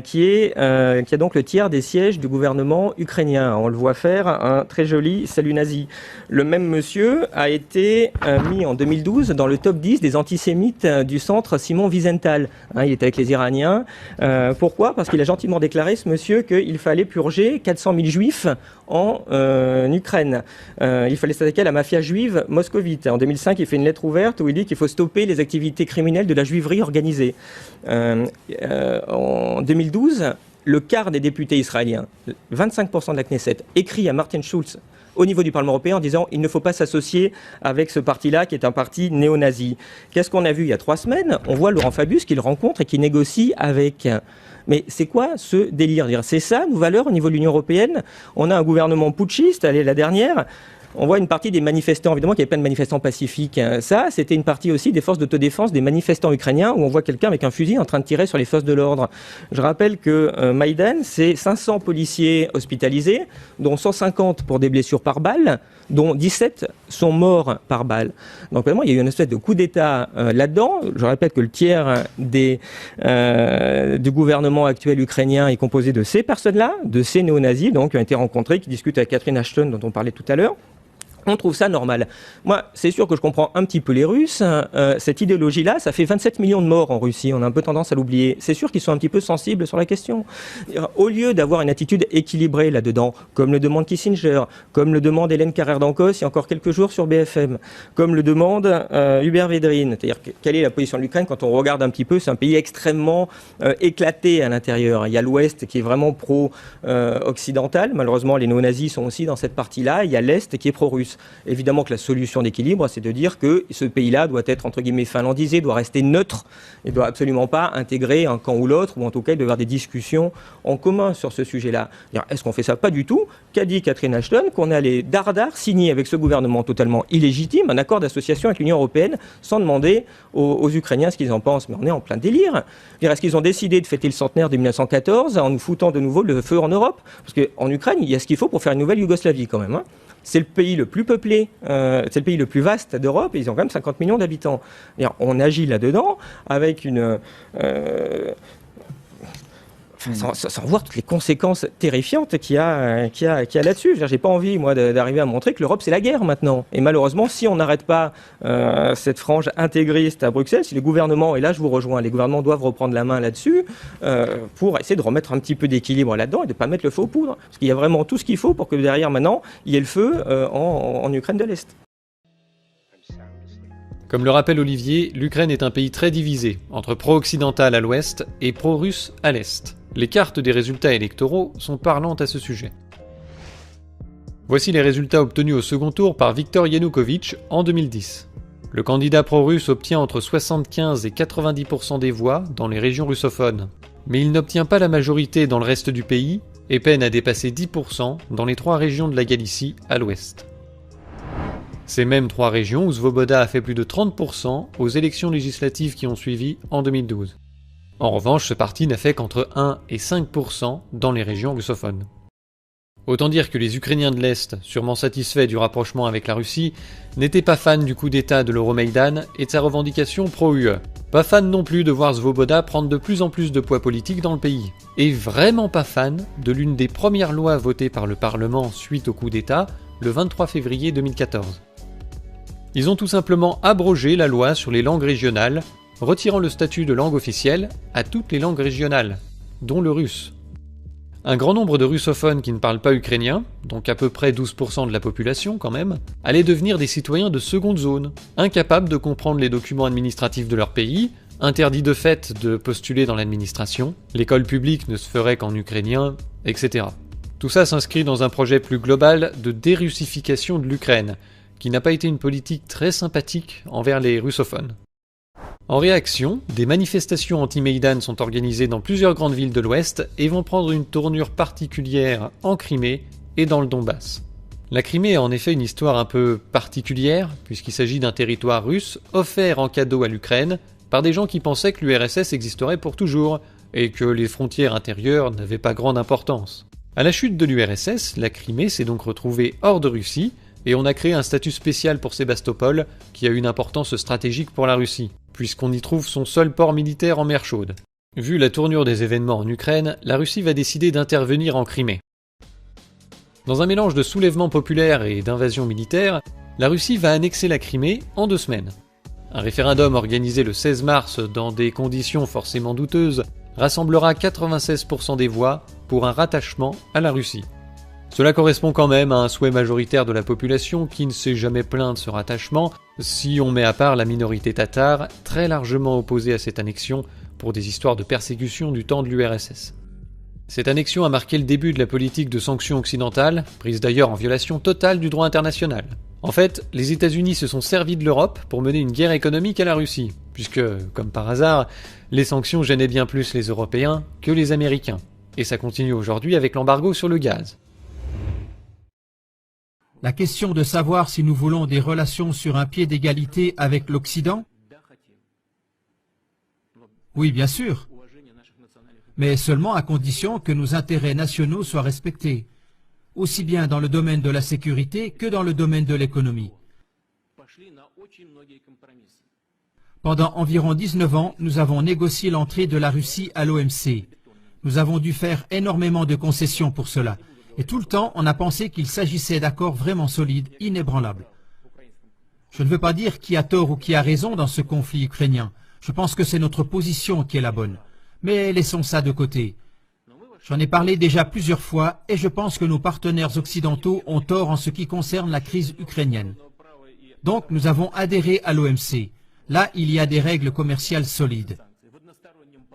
qui a donc le tiers des sièges du gouvernement ukrainien. On le voit faire un très joli salut nazi. Le même monsieur a été mis en 2012 dans le top 10 des antisémites du centre Simon Wiesenthal. Il était avec les Iraniens. Pourquoi ? Parce qu'il a gentiment déclaré, ce monsieur, qu'il fallait purger 400 000 juifs en Ukraine. Il fallait s'attaquer à la mafia juive moscovite. En 2005, il fait une lettre ouverte où il dit qu'il faut stopper les activités criminelles de la juiverie organisée. En 2012, le quart des députés israéliens, 25% de la Knesset, écrit à Martin Schulz au niveau du Parlement européen en disant il ne faut pas s'associer avec ce parti-là qui est un parti néo-nazi. Qu'est-ce qu'on a vu il y a 3 semaines ? On voit Laurent Fabius qui le rencontre et qui négocie avec... Mais c'est quoi ce délire ? C'est ça nos valeurs au niveau de l'Union européenne ? On a un gouvernement putschiste, allez, la dernière... On voit une partie des manifestants, évidemment qu'il y avait plein de manifestants pacifiques. Ça, c'était une partie aussi des forces d'autodéfense des manifestants ukrainiens où on voit quelqu'un avec un fusil en train de tirer sur les forces de l'ordre. Je rappelle que Maïdan, c'est 500 policiers hospitalisés, dont 150 pour des blessures par balle, dont 17 sont morts par balle. Donc vraiment, il y a eu une espèce de coup d'État là-dedans. Je répète que le tiers du gouvernement actuel ukrainien est composé de ces personnes-là, de ces néo-nazis, donc, qui ont été rencontrés, qui discutent avec Catherine Ashton, dont on parlait tout à l'heure. On trouve ça normal. Moi, c'est sûr que je comprends un petit peu les Russes. Cette idéologie-là, ça fait 27 millions de morts en Russie. On a un peu tendance à l'oublier. C'est sûr qu'ils sont un petit peu sensibles sur la question. Au lieu d'avoir une attitude équilibrée là-dedans, comme le demande Kissinger, comme le demande Hélène Carrère-Dancos il y a encore quelques jours sur BFM, comme le demande Hubert Védrine, c'est-à-dire quelle est la position de l'Ukraine quand on regarde un petit peu, c'est un pays extrêmement éclaté à l'intérieur. Il y a l'Ouest qui est vraiment pro-occidental. Malheureusement, les néo-nazis sont aussi dans cette partie-là. Il y a l'Est qui est pro-russe. Évidemment que la solution d'équilibre, c'est de dire que ce pays-là doit être, entre guillemets, finlandisé, doit rester neutre et doit absolument pas intégrer un camp ou l'autre, ou en tout cas, il doit y avoir des discussions en commun sur ce sujet-là. Est-ce qu'on fait ça ? Pas du tout. Qu'a dit Catherine Ashton ? Qu'on allait dardard signer avec ce gouvernement totalement illégitime un accord d'association avec l'Union européenne sans demander aux Ukrainiens ce qu'ils en pensent. Mais on est en plein délire. Est-ce qu'ils ont décidé de fêter le centenaire de 1914 en nous foutant de nouveau le feu en Europe ? Parce qu'en Ukraine, il y a ce qu'il faut pour faire une nouvelle Yougoslavie quand même. C'est le pays le plus peuplé, c'est le pays le plus vaste d'Europe, et ils ont quand même 50 millions d'habitants. On agit là-dedans avec une... sans voir toutes les conséquences terrifiantes qu'il y a là-dessus. J'ai pas envie, moi, d'arriver à montrer que l'Europe, c'est la guerre maintenant. Et malheureusement, si on n'arrête pas cette frange intégriste à Bruxelles, si les gouvernements, et là je vous rejoins, les gouvernements doivent reprendre la main là-dessus pour essayer de remettre un petit peu d'équilibre là-dedans et de ne pas mettre le feu aux poudres. Parce qu'il y a vraiment tout ce qu'il faut pour que derrière, maintenant, il y ait le feu en Ukraine de l'Est. Comme le rappelle Olivier, l'Ukraine est un pays très divisé, entre pro-occidental à l'ouest et pro-russe à l'est. Les cartes des résultats électoraux sont parlantes à ce sujet. Voici les résultats obtenus au second tour par Viktor Yanukovych en 2010. Le candidat pro-russe obtient entre 75 et 90% des voix dans les régions russophones. Mais il n'obtient pas la majorité dans le reste du pays et peine à dépasser 10% dans les 3 régions de la Galicie à l'ouest. Ces mêmes 3 régions où Svoboda a fait plus de 30% aux élections législatives qui ont suivi en 2012. En revanche, ce parti n'a fait qu'entre 1 et 5% dans les régions russophones. Autant dire que les Ukrainiens de l'Est, sûrement satisfaits du rapprochement avec la Russie, n'étaient pas fans du coup d'État de l'Euromaïdan et de sa revendication pro-UE. Pas fans non plus de voir Svoboda prendre de plus en plus de poids politique dans le pays. Et vraiment pas fans de l'une des premières lois votées par le Parlement suite au coup d'État, le 23 février 2014. Ils ont tout simplement abrogé la loi sur les langues régionales, retirant le statut de langue officielle à toutes les langues régionales, dont le russe. Un grand nombre de russophones qui ne parlent pas ukrainien, donc à peu près 12% de la population quand même, allaient devenir des citoyens de seconde zone, incapables de comprendre les documents administratifs de leur pays, interdits de fait de postuler dans l'administration, l'école publique ne se ferait qu'en ukrainien, etc. Tout ça s'inscrit dans un projet plus global de dérussification de l'Ukraine, qui n'a pas été une politique très sympathique envers les russophones. En réaction, des manifestations anti-Maïdan sont organisées dans plusieurs grandes villes de l'Ouest et vont prendre une tournure particulière en Crimée et dans le Donbass. La Crimée a en effet une histoire un peu particulière, puisqu'il s'agit d'un territoire russe offert en cadeau à l'Ukraine par des gens qui pensaient que l'URSS existerait pour toujours et que les frontières intérieures n'avaient pas grande importance. À la chute de l'URSS, la Crimée s'est donc retrouvée hors de Russie et on a créé un statut spécial pour Sébastopol qui a une importance stratégique pour la Russie, puisqu'on y trouve son seul port militaire en mer chaude. Vu la tournure des événements en Ukraine, la Russie va décider d'intervenir en Crimée. Dans un mélange de soulèvement populaire et d'invasion militaire, la Russie va annexer la Crimée en 2 semaines. Un référendum organisé le 16 mars dans des conditions forcément douteuses rassemblera 96% des voix pour un rattachement à la Russie. Cela correspond quand même à un souhait majoritaire de la population qui ne s'est jamais plaint de ce rattachement, si on met à part la minorité tatare, très largement opposée à cette annexion pour des histoires de persécution du temps de l'URSS. Cette annexion a marqué le début de la politique de sanctions occidentales, prise d'ailleurs en violation totale du droit international. En fait, les États-Unis se sont servis de l'Europe pour mener une guerre économique à la Russie, puisque, comme par hasard, les sanctions gênaient bien plus les Européens que les Américains. Et ça continue aujourd'hui avec l'embargo sur le gaz. La question de savoir si nous voulons des relations sur un pied d'égalité avec l'Occident? Oui, bien sûr, mais seulement à condition que nos intérêts nationaux soient respectés, aussi bien dans le domaine de la sécurité que dans le domaine de l'économie. Pendant environ 19 ans, nous avons négocié l'entrée de la Russie à l'OMC. Nous avons dû faire énormément de concessions pour cela. Et tout le temps, on a pensé qu'il s'agissait d'accords vraiment solides, inébranlables. Je ne veux pas dire qui a tort ou qui a raison dans ce conflit ukrainien. Je pense que c'est notre position qui est la bonne. Mais laissons ça de côté. J'en ai parlé déjà plusieurs fois et je pense que nos partenaires occidentaux ont tort en ce qui concerne la crise ukrainienne. Donc nous avons adhéré à l'OMC. Là, il y a des règles commerciales solides.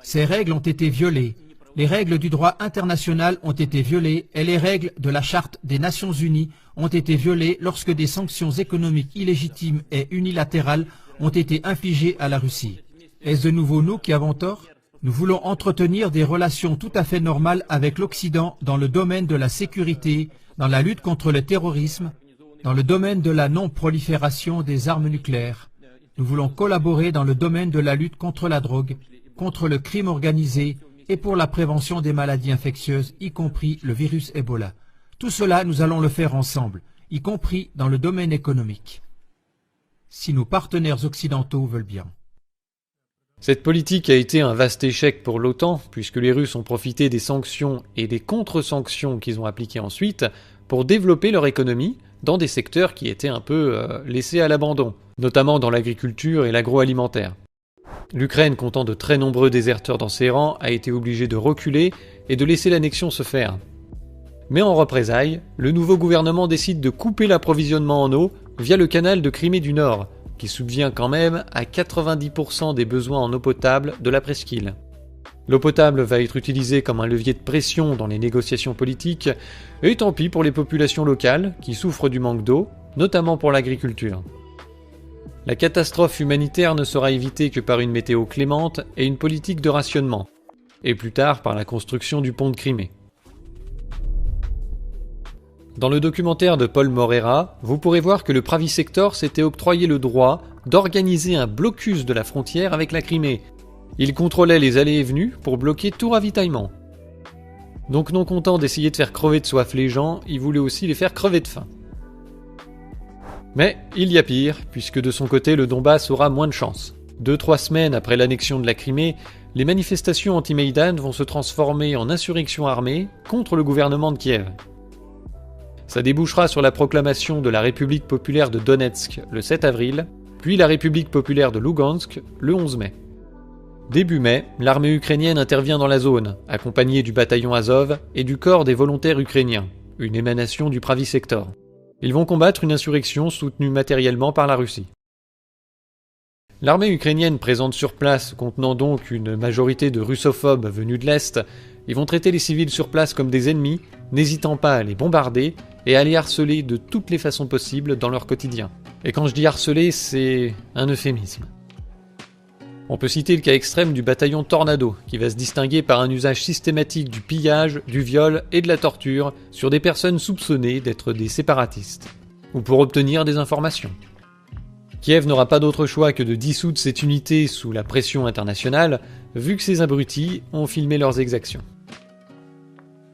Ces règles ont été violées. Les règles du droit international ont été violées et les règles de la Charte des Nations Unies ont été violées lorsque des sanctions économiques illégitimes et unilatérales ont été infligées à la Russie. Est-ce de nouveau nous qui avons tort? Nous voulons entretenir des relations tout à fait normales avec l'Occident dans le domaine de la sécurité, dans la lutte contre le terrorisme, dans le domaine de la non-prolifération des armes nucléaires. Nous voulons collaborer dans le domaine de la lutte contre la drogue, contre le crime organisé et pour la prévention des maladies infectieuses, y compris le virus Ebola. Tout cela, nous allons le faire ensemble, y compris dans le domaine économique, si nos partenaires occidentaux veulent bien. Cette politique a été un vaste échec pour l'OTAN, puisque les Russes ont profité des sanctions et des contre-sanctions qu'ils ont appliquées ensuite pour développer leur économie dans des secteurs qui étaient un peu laissés à l'abandon, notamment dans l'agriculture et l'agroalimentaire. L'Ukraine, comptant de très nombreux déserteurs dans ses rangs, a été obligée de reculer et de laisser l'annexion se faire. Mais en représailles, le nouveau gouvernement décide de couper l'approvisionnement en eau via le canal de Crimée du Nord, qui subvient quand même à 90% des besoins en eau potable de la presqu'île. L'eau potable va être utilisée comme un levier de pression dans les négociations politiques, et tant pis pour les populations locales qui souffrent du manque d'eau, notamment pour l'agriculture. La catastrophe humanitaire ne sera évitée que par une météo clémente et une politique de rationnement, et plus tard par la construction du pont de Crimée. Dans le documentaire de Paul Morera, vous pourrez voir que le Pravi Sector s'était octroyé le droit d'organiser un blocus de la frontière avec la Crimée. Il contrôlait les allées et venues pour bloquer tout ravitaillement. Donc non content d'essayer de faire crever de soif les gens, il voulait aussi les faire crever de faim. Mais il y a pire, puisque de son côté le Donbass aura moins de chance. 2-3 semaines après l'annexion de la Crimée, les manifestations anti-Maïdan vont se transformer en insurrection armée contre le gouvernement de Kiev. Ça débouchera sur la proclamation de la République populaire de Donetsk le 7 avril, puis la République populaire de Lugansk le 11 mai. Début mai, l'armée ukrainienne intervient dans la zone, accompagnée du bataillon Azov et du corps des volontaires ukrainiens, une émanation du Pravi Sector. Ils vont combattre une insurrection soutenue matériellement par la Russie. L'armée ukrainienne présente sur place, contenant donc une majorité de russophobes venus de l'Est, ils vont traiter les civils sur place comme des ennemis, n'hésitant pas à les bombarder et à les harceler de toutes les façons possibles dans leur quotidien. Et quand je dis harceler, c'est un euphémisme. On peut citer le cas extrême du bataillon Tornado, qui va se distinguer par un usage systématique du pillage, du viol et de la torture sur des personnes soupçonnées d'être des séparatistes, ou pour obtenir des informations. Kiev n'aura pas d'autre choix que de dissoudre cette unité sous la pression internationale, vu que ces abrutis ont filmé leurs exactions.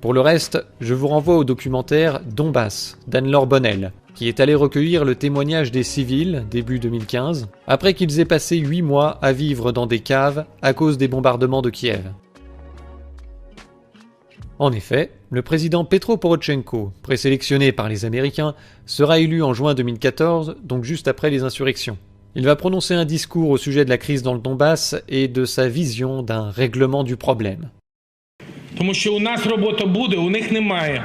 Pour le reste, je vous renvoie au documentaire Donbass d'Anne-Laure Bonnel, qui est allé recueillir le témoignage des civils, début 2015, après qu'ils aient passé 8 mois à vivre dans des caves à cause des bombardements de Kiev. En effet, le président Petro Porochenko, présélectionné par les Américains, sera élu en juin 2014, donc juste après les insurrections. Il va prononcer un discours au sujet de la crise dans le Donbass et de sa vision d'un règlement du problème. Тому що у нас робота буде, у них немає.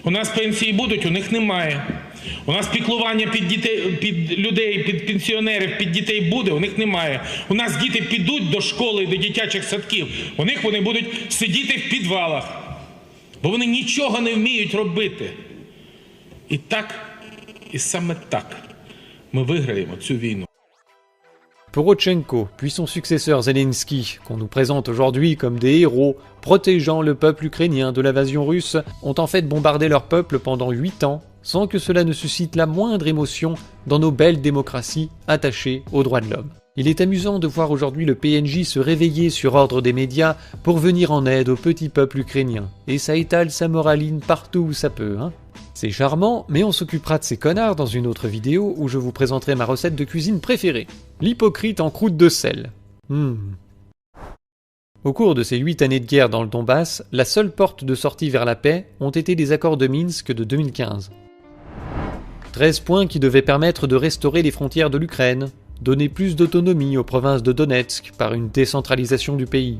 У нас пенсії будуть, у них немає. У нас піклування під дітей, під людей, під пенсіонерів, під дітей буде, у них немає. У нас діти підуть до школи, до дитячих садків. У них вони будуть сидіти в підвалах. Бо вони нічого не вміють робити. І так, і саме так ми виграємо цю війну. Porochenko, puis son successeur Zelensky, qu'on nous présente aujourd'hui comme des héros protégeant le peuple ukrainien de l'invasion russe, ont en fait bombardé leur peuple pendant 8 ans, sans que cela ne suscite la moindre émotion dans nos belles démocraties attachées aux droits de l'homme. Il est amusant de voir aujourd'hui le PNJ se réveiller sur ordre des médias pour venir en aide au petit peuple ukrainien, et ça étale sa moraline partout où ça peut, hein. C'est charmant, mais on s'occupera de ces connards dans une autre vidéo où je vous présenterai ma recette de cuisine préférée, l'hypocrite en croûte de sel. Au cours de ces 8 années de guerre dans le Donbass, la seule porte de sortie vers la paix ont été les accords de Minsk de 2015. 13 points qui devaient permettre de restaurer les frontières de l'Ukraine, donner plus d'autonomie aux provinces de Donetsk par une décentralisation du pays,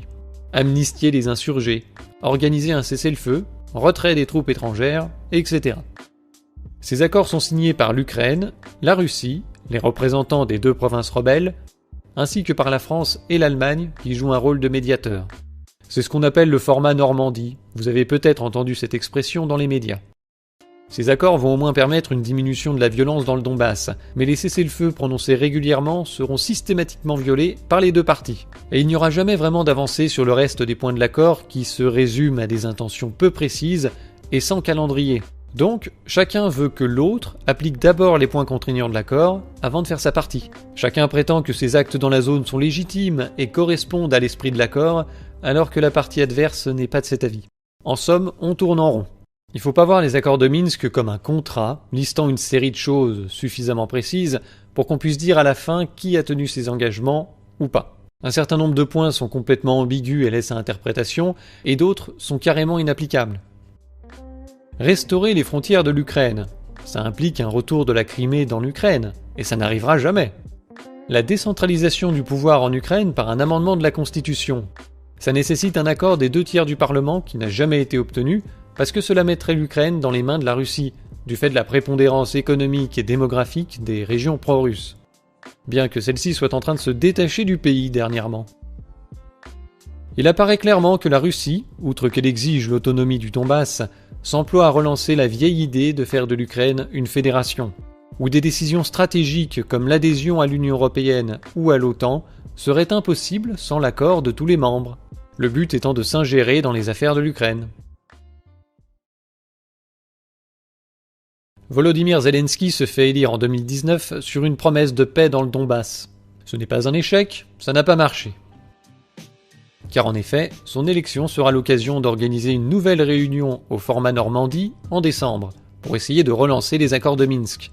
amnistier les insurgés, organiser un cessez-le-feu, retrait des troupes étrangères, etc. Ces accords sont signés par l'Ukraine, la Russie, les représentants des 2 provinces rebelles, ainsi que par la France et l'Allemagne qui jouent un rôle de médiateur. C'est ce qu'on appelle le format Normandie, vous avez peut-être entendu cette expression dans les médias. Ces accords vont au moins permettre une diminution de la violence dans le Donbass, mais les cessez-le-feu prononcés régulièrement seront systématiquement violés par les 2 parties. Et il n'y aura jamais vraiment d'avancée sur le reste des points de l'accord qui se résument à des intentions peu précises et sans calendrier. Donc, chacun veut que l'autre applique d'abord les points contraignants de l'accord avant de faire sa partie. Chacun prétend que ses actes dans la zone sont légitimes et correspondent à l'esprit de l'accord, alors que la partie adverse n'est pas de cet avis. En somme, on tourne en rond. Il ne faut pas voir les accords de Minsk comme un contrat, listant une série de choses suffisamment précises pour qu'on puisse dire à la fin qui a tenu ses engagements ou pas. Un certain nombre de points sont complètement ambigus et laissent à interprétation, et d'autres sont carrément inapplicables. Restaurer les frontières de l'Ukraine, ça implique un retour de la Crimée dans l'Ukraine, et ça n'arrivera jamais. La décentralisation du pouvoir en Ukraine par un amendement de la Constitution, ça nécessite un accord des 2 tiers du Parlement qui n'a jamais été obtenu, parce que cela mettrait l'Ukraine dans les mains de la Russie, du fait de la prépondérance économique et démographique des régions pro-russes, bien que celle-ci soit en train de se détacher du pays dernièrement. Il apparaît clairement que la Russie, outre qu'elle exige l'autonomie du Donbass, s'emploie à relancer la vieille idée de faire de l'Ukraine une fédération, où des décisions stratégiques comme l'adhésion à l'Union européenne ou à l'OTAN seraient impossibles sans l'accord de tous les membres, le but étant de s'ingérer dans les affaires de l'Ukraine. Volodymyr Zelensky se fait élire en 2019 sur une promesse de paix dans le Donbass. Ce n'est pas un échec, ça n'a pas marché. car en effet, son élection sera l'occasion d'organiser une nouvelle réunion au format Normandie en décembre, pour essayer de relancer les accords de Minsk.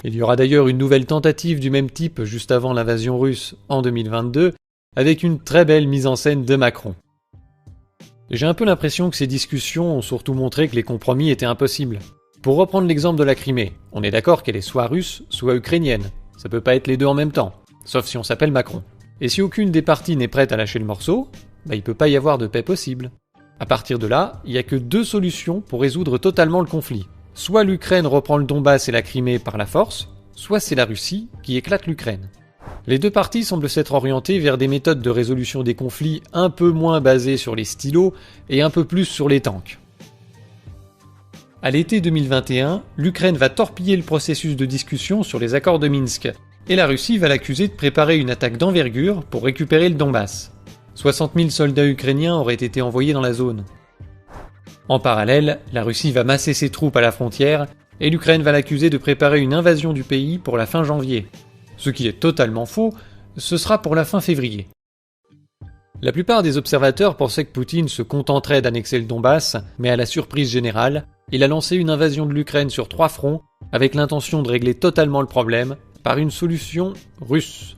Il y aura d'ailleurs une nouvelle tentative du même type juste avant l'invasion russe en 2022, avec une très belle mise en scène de Macron. J'ai un peu l'impression que ces discussions ont surtout montré que les compromis étaient impossibles. Pour reprendre l'exemple de la Crimée, on est d'accord qu'elle est soit russe, soit ukrainienne. Ça peut pas être les deux en même temps, sauf si on s'appelle Macron. Et si aucune des parties n'est prête à lâcher le morceau, il peut pas y avoir de paix possible. À partir de là, il y a que deux solutions pour résoudre totalement le conflit. Soit l'Ukraine reprend le Donbass et la Crimée par la force, soit c'est la Russie qui éclate l'Ukraine. Les deux parties semblent s'être orientées vers des méthodes de résolution des conflits un peu moins basées sur les stylos et un peu plus sur les tanks. À l'été 2021, l'Ukraine va torpiller le processus de discussion sur les accords de Minsk, et la Russie va l'accuser de préparer une attaque d'envergure pour récupérer le Donbass. 60 000 soldats ukrainiens auraient été envoyés dans la zone. En parallèle, la Russie va masser ses troupes à la frontière, et l'Ukraine va l'accuser de préparer une invasion du pays pour la fin janvier. Ce qui est totalement faux, ce sera pour la fin février. La plupart des observateurs pensaient que Poutine se contenterait d'annexer le Donbass, mais à la surprise générale, il a lancé une invasion de l'Ukraine sur 3 fronts, avec l'intention de régler totalement le problème par une solution russe.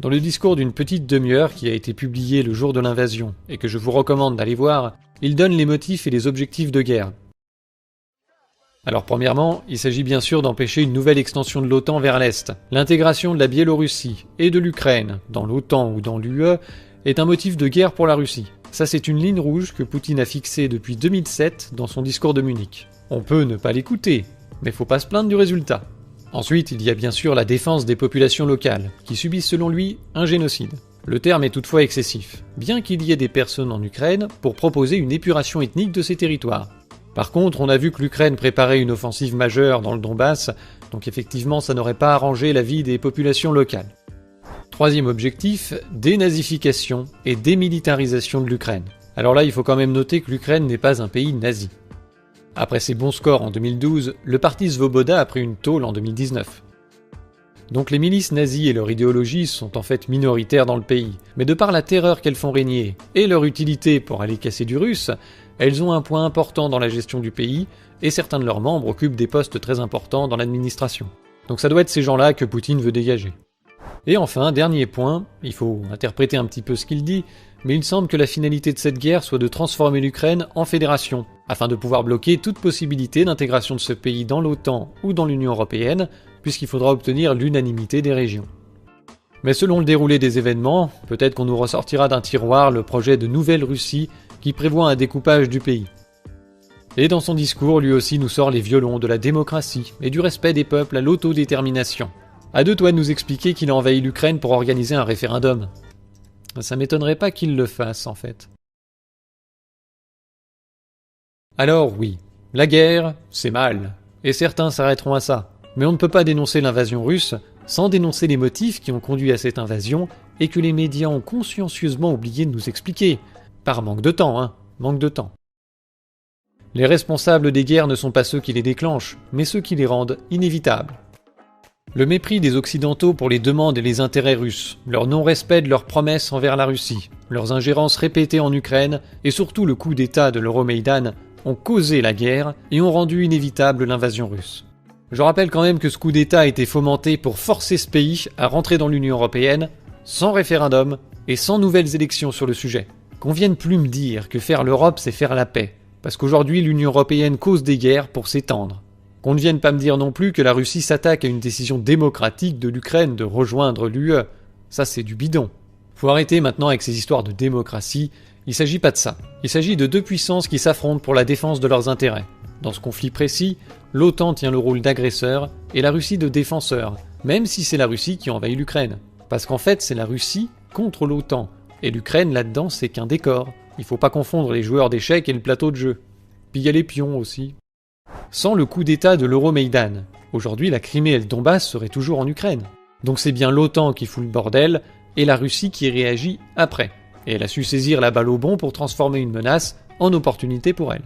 Dans le discours d'une petite demi-heure qui a été publié le jour de l'invasion, et que je vous recommande d'aller voir, il donne les motifs et les objectifs de guerre. Alors premièrement, il s'agit bien sûr d'empêcher une nouvelle extension de l'OTAN vers l'Est. L'intégration de la Biélorussie et de l'Ukraine dans l'OTAN ou dans l'UE est un motif de guerre pour la Russie. Ça c'est une ligne rouge que Poutine a fixée depuis 2007 dans son discours de Munich. On peut ne pas l'écouter, mais faut pas se plaindre du résultat. Ensuite, il y a bien sûr la défense des populations locales, qui subissent selon lui un génocide. Le terme est toutefois excessif, bien qu'il y ait des personnes en Ukraine pour proposer une épuration ethnique de ces territoires. Par contre, on a vu que l'Ukraine préparait une offensive majeure dans le Donbass, donc effectivement ça n'aurait pas arrangé la vie des populations locales. Troisième objectif, dénazification et démilitarisation de l'Ukraine. Alors là, il faut quand même noter que l'Ukraine n'est pas un pays nazi. Après ses bons scores en 2012, le parti Svoboda a pris une tôle en 2019. Donc les milices nazies et leur idéologie sont en fait minoritaires dans le pays, mais de par la terreur qu'elles font régner et leur utilité pour aller casser du russe, elles ont un point important dans la gestion du pays, et certains de leurs membres occupent des postes très importants dans l'administration. Donc ça doit être ces gens-là que Poutine veut dégager. Et enfin, dernier point, il faut interpréter un petit peu ce qu'il dit, mais il semble que la finalité de cette guerre soit de transformer l'Ukraine en fédération, afin de pouvoir bloquer toute possibilité d'intégration de ce pays dans l'OTAN ou dans l'Union européenne, puisqu'il faudra obtenir l'unanimité des régions. Mais selon le déroulé des événements, peut-être qu'on nous ressortira d'un tiroir le projet de Nouvelle Russie qui prévoit un découpage du pays. Et dans son discours, lui aussi nous sort les violons de la démocratie et du respect des peuples à l'autodétermination. À deux toi de nous expliquer qu'il a envahi l'Ukraine pour organiser un référendum. Ça m'étonnerait pas qu'il le fasse, en fait. Alors oui, la guerre, c'est mal, et certains s'arrêteront à ça. Mais on ne peut pas dénoncer l'invasion russe sans dénoncer les motifs qui ont conduit à cette invasion et que les médias ont consciencieusement oublié de nous expliquer. Par manque de temps, manque de temps. Les responsables des guerres ne sont pas ceux qui les déclenchent, mais ceux qui les rendent inévitables. Le mépris des Occidentaux pour les demandes et les intérêts russes, leur non-respect de leurs promesses envers la Russie, leurs ingérences répétées en Ukraine et surtout le coup d'État de l'Euromaïdan ont causé la guerre et ont rendu inévitable l'invasion russe. Je rappelle quand même que ce coup d'État a été fomenté pour forcer ce pays à rentrer dans l'Union européenne sans référendum et sans nouvelles élections sur le sujet. Qu'on vienne plus me dire que faire l'Europe c'est faire la paix, parce qu'aujourd'hui l'Union européenne cause des guerres pour s'étendre. Qu'on ne vienne pas me dire non plus que la Russie s'attaque à une décision démocratique de l'Ukraine de rejoindre l'UE. Ça c'est du bidon. Faut arrêter maintenant avec ces histoires de démocratie, il s'agit pas de ça. Il s'agit de deux puissances qui s'affrontent pour la défense de leurs intérêts. Dans ce conflit précis, l'OTAN tient le rôle d'agresseur et la Russie de défenseur, même si c'est la Russie qui envahit l'Ukraine. Parce qu'en fait c'est la Russie contre l'OTAN. Et l'Ukraine, là-dedans, c'est qu'un décor. Il faut pas confondre les joueurs d'échecs et le plateau de jeu. Puis il y a les pions aussi. Sans le coup d'État de l'Euromaïdan, aujourd'hui la Crimée et le Donbass seraient toujours en Ukraine. Donc c'est bien l'OTAN qui fout le bordel, et la Russie qui réagit après. Et elle a su saisir la balle au bond pour transformer une menace en opportunité pour elle.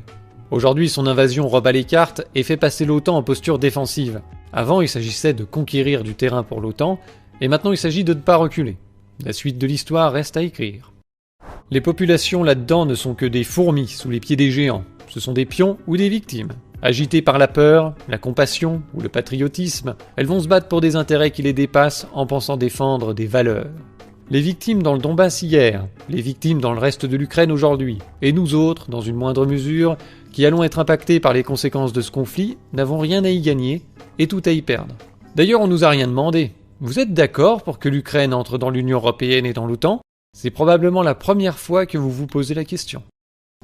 Aujourd'hui, son invasion rebat les cartes et fait passer l'OTAN en posture défensive. Avant, il s'agissait de conquérir du terrain pour l'OTAN, et maintenant il s'agit de ne pas reculer. La suite de l'histoire reste à écrire. Les populations là-dedans ne sont que des fourmis sous les pieds des géants. Ce sont des pions ou des victimes. Agitées par la peur, la compassion ou le patriotisme, elles vont se battre pour des intérêts qui les dépassent en pensant défendre des valeurs. Les victimes dans le Donbass hier, les victimes dans le reste de l'Ukraine aujourd'hui, et nous autres, dans une moindre mesure, qui allons être impactés par les conséquences de ce conflit, n'avons rien à y gagner et tout à y perdre. D'ailleurs, on nous a rien demandé. Vous êtes d'accord pour que l'Ukraine entre dans l'Union européenne et dans l'OTAN ? C'est probablement la première fois que vous vous posez la question.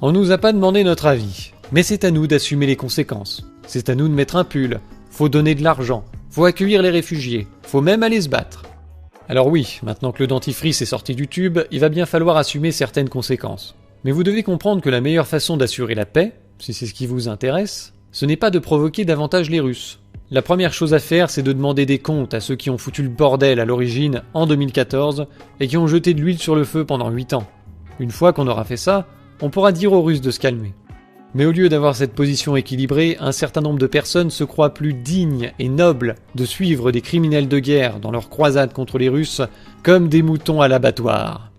On nous a pas demandé notre avis, mais c'est à nous d'assumer les conséquences. C'est à nous de mettre un pull, faut donner de l'argent, faut accueillir les réfugiés, faut même aller se battre. Alors oui, maintenant que le dentifrice est sorti du tube, il va bien falloir assumer certaines conséquences. Mais vous devez comprendre que la meilleure façon d'assurer la paix, si c'est ce qui vous intéresse, ce n'est pas de provoquer davantage les Russes. La première chose à faire, c'est de demander des comptes à ceux qui ont foutu le bordel à l'origine en 2014 et qui ont jeté de l'huile sur le feu pendant 8 ans. Une fois qu'on aura fait ça, on pourra dire aux Russes de se calmer. Mais au lieu d'avoir cette position équilibrée, un certain nombre de personnes se croient plus dignes et nobles de suivre des criminels de guerre dans leur croisade contre les Russes comme des moutons à l'abattoir.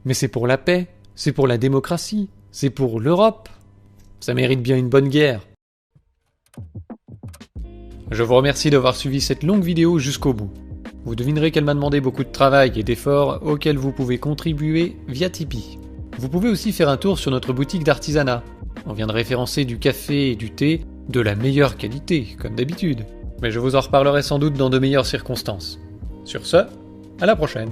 Mais c'est pour la paix, c'est pour la démocratie, c'est pour l'Europe. Ça mérite bien une bonne guerre. Je vous remercie d'avoir suivi cette longue vidéo jusqu'au bout. Vous devinerez qu'elle m'a demandé beaucoup de travail et d'efforts auxquels vous pouvez contribuer via Tipeee. Vous pouvez aussi faire un tour sur notre boutique d'artisanat. On vient de référencer du café et du thé de la meilleure qualité, comme d'habitude. Mais je vous en reparlerai sans doute dans de meilleures circonstances. Sur ce, à la prochaine.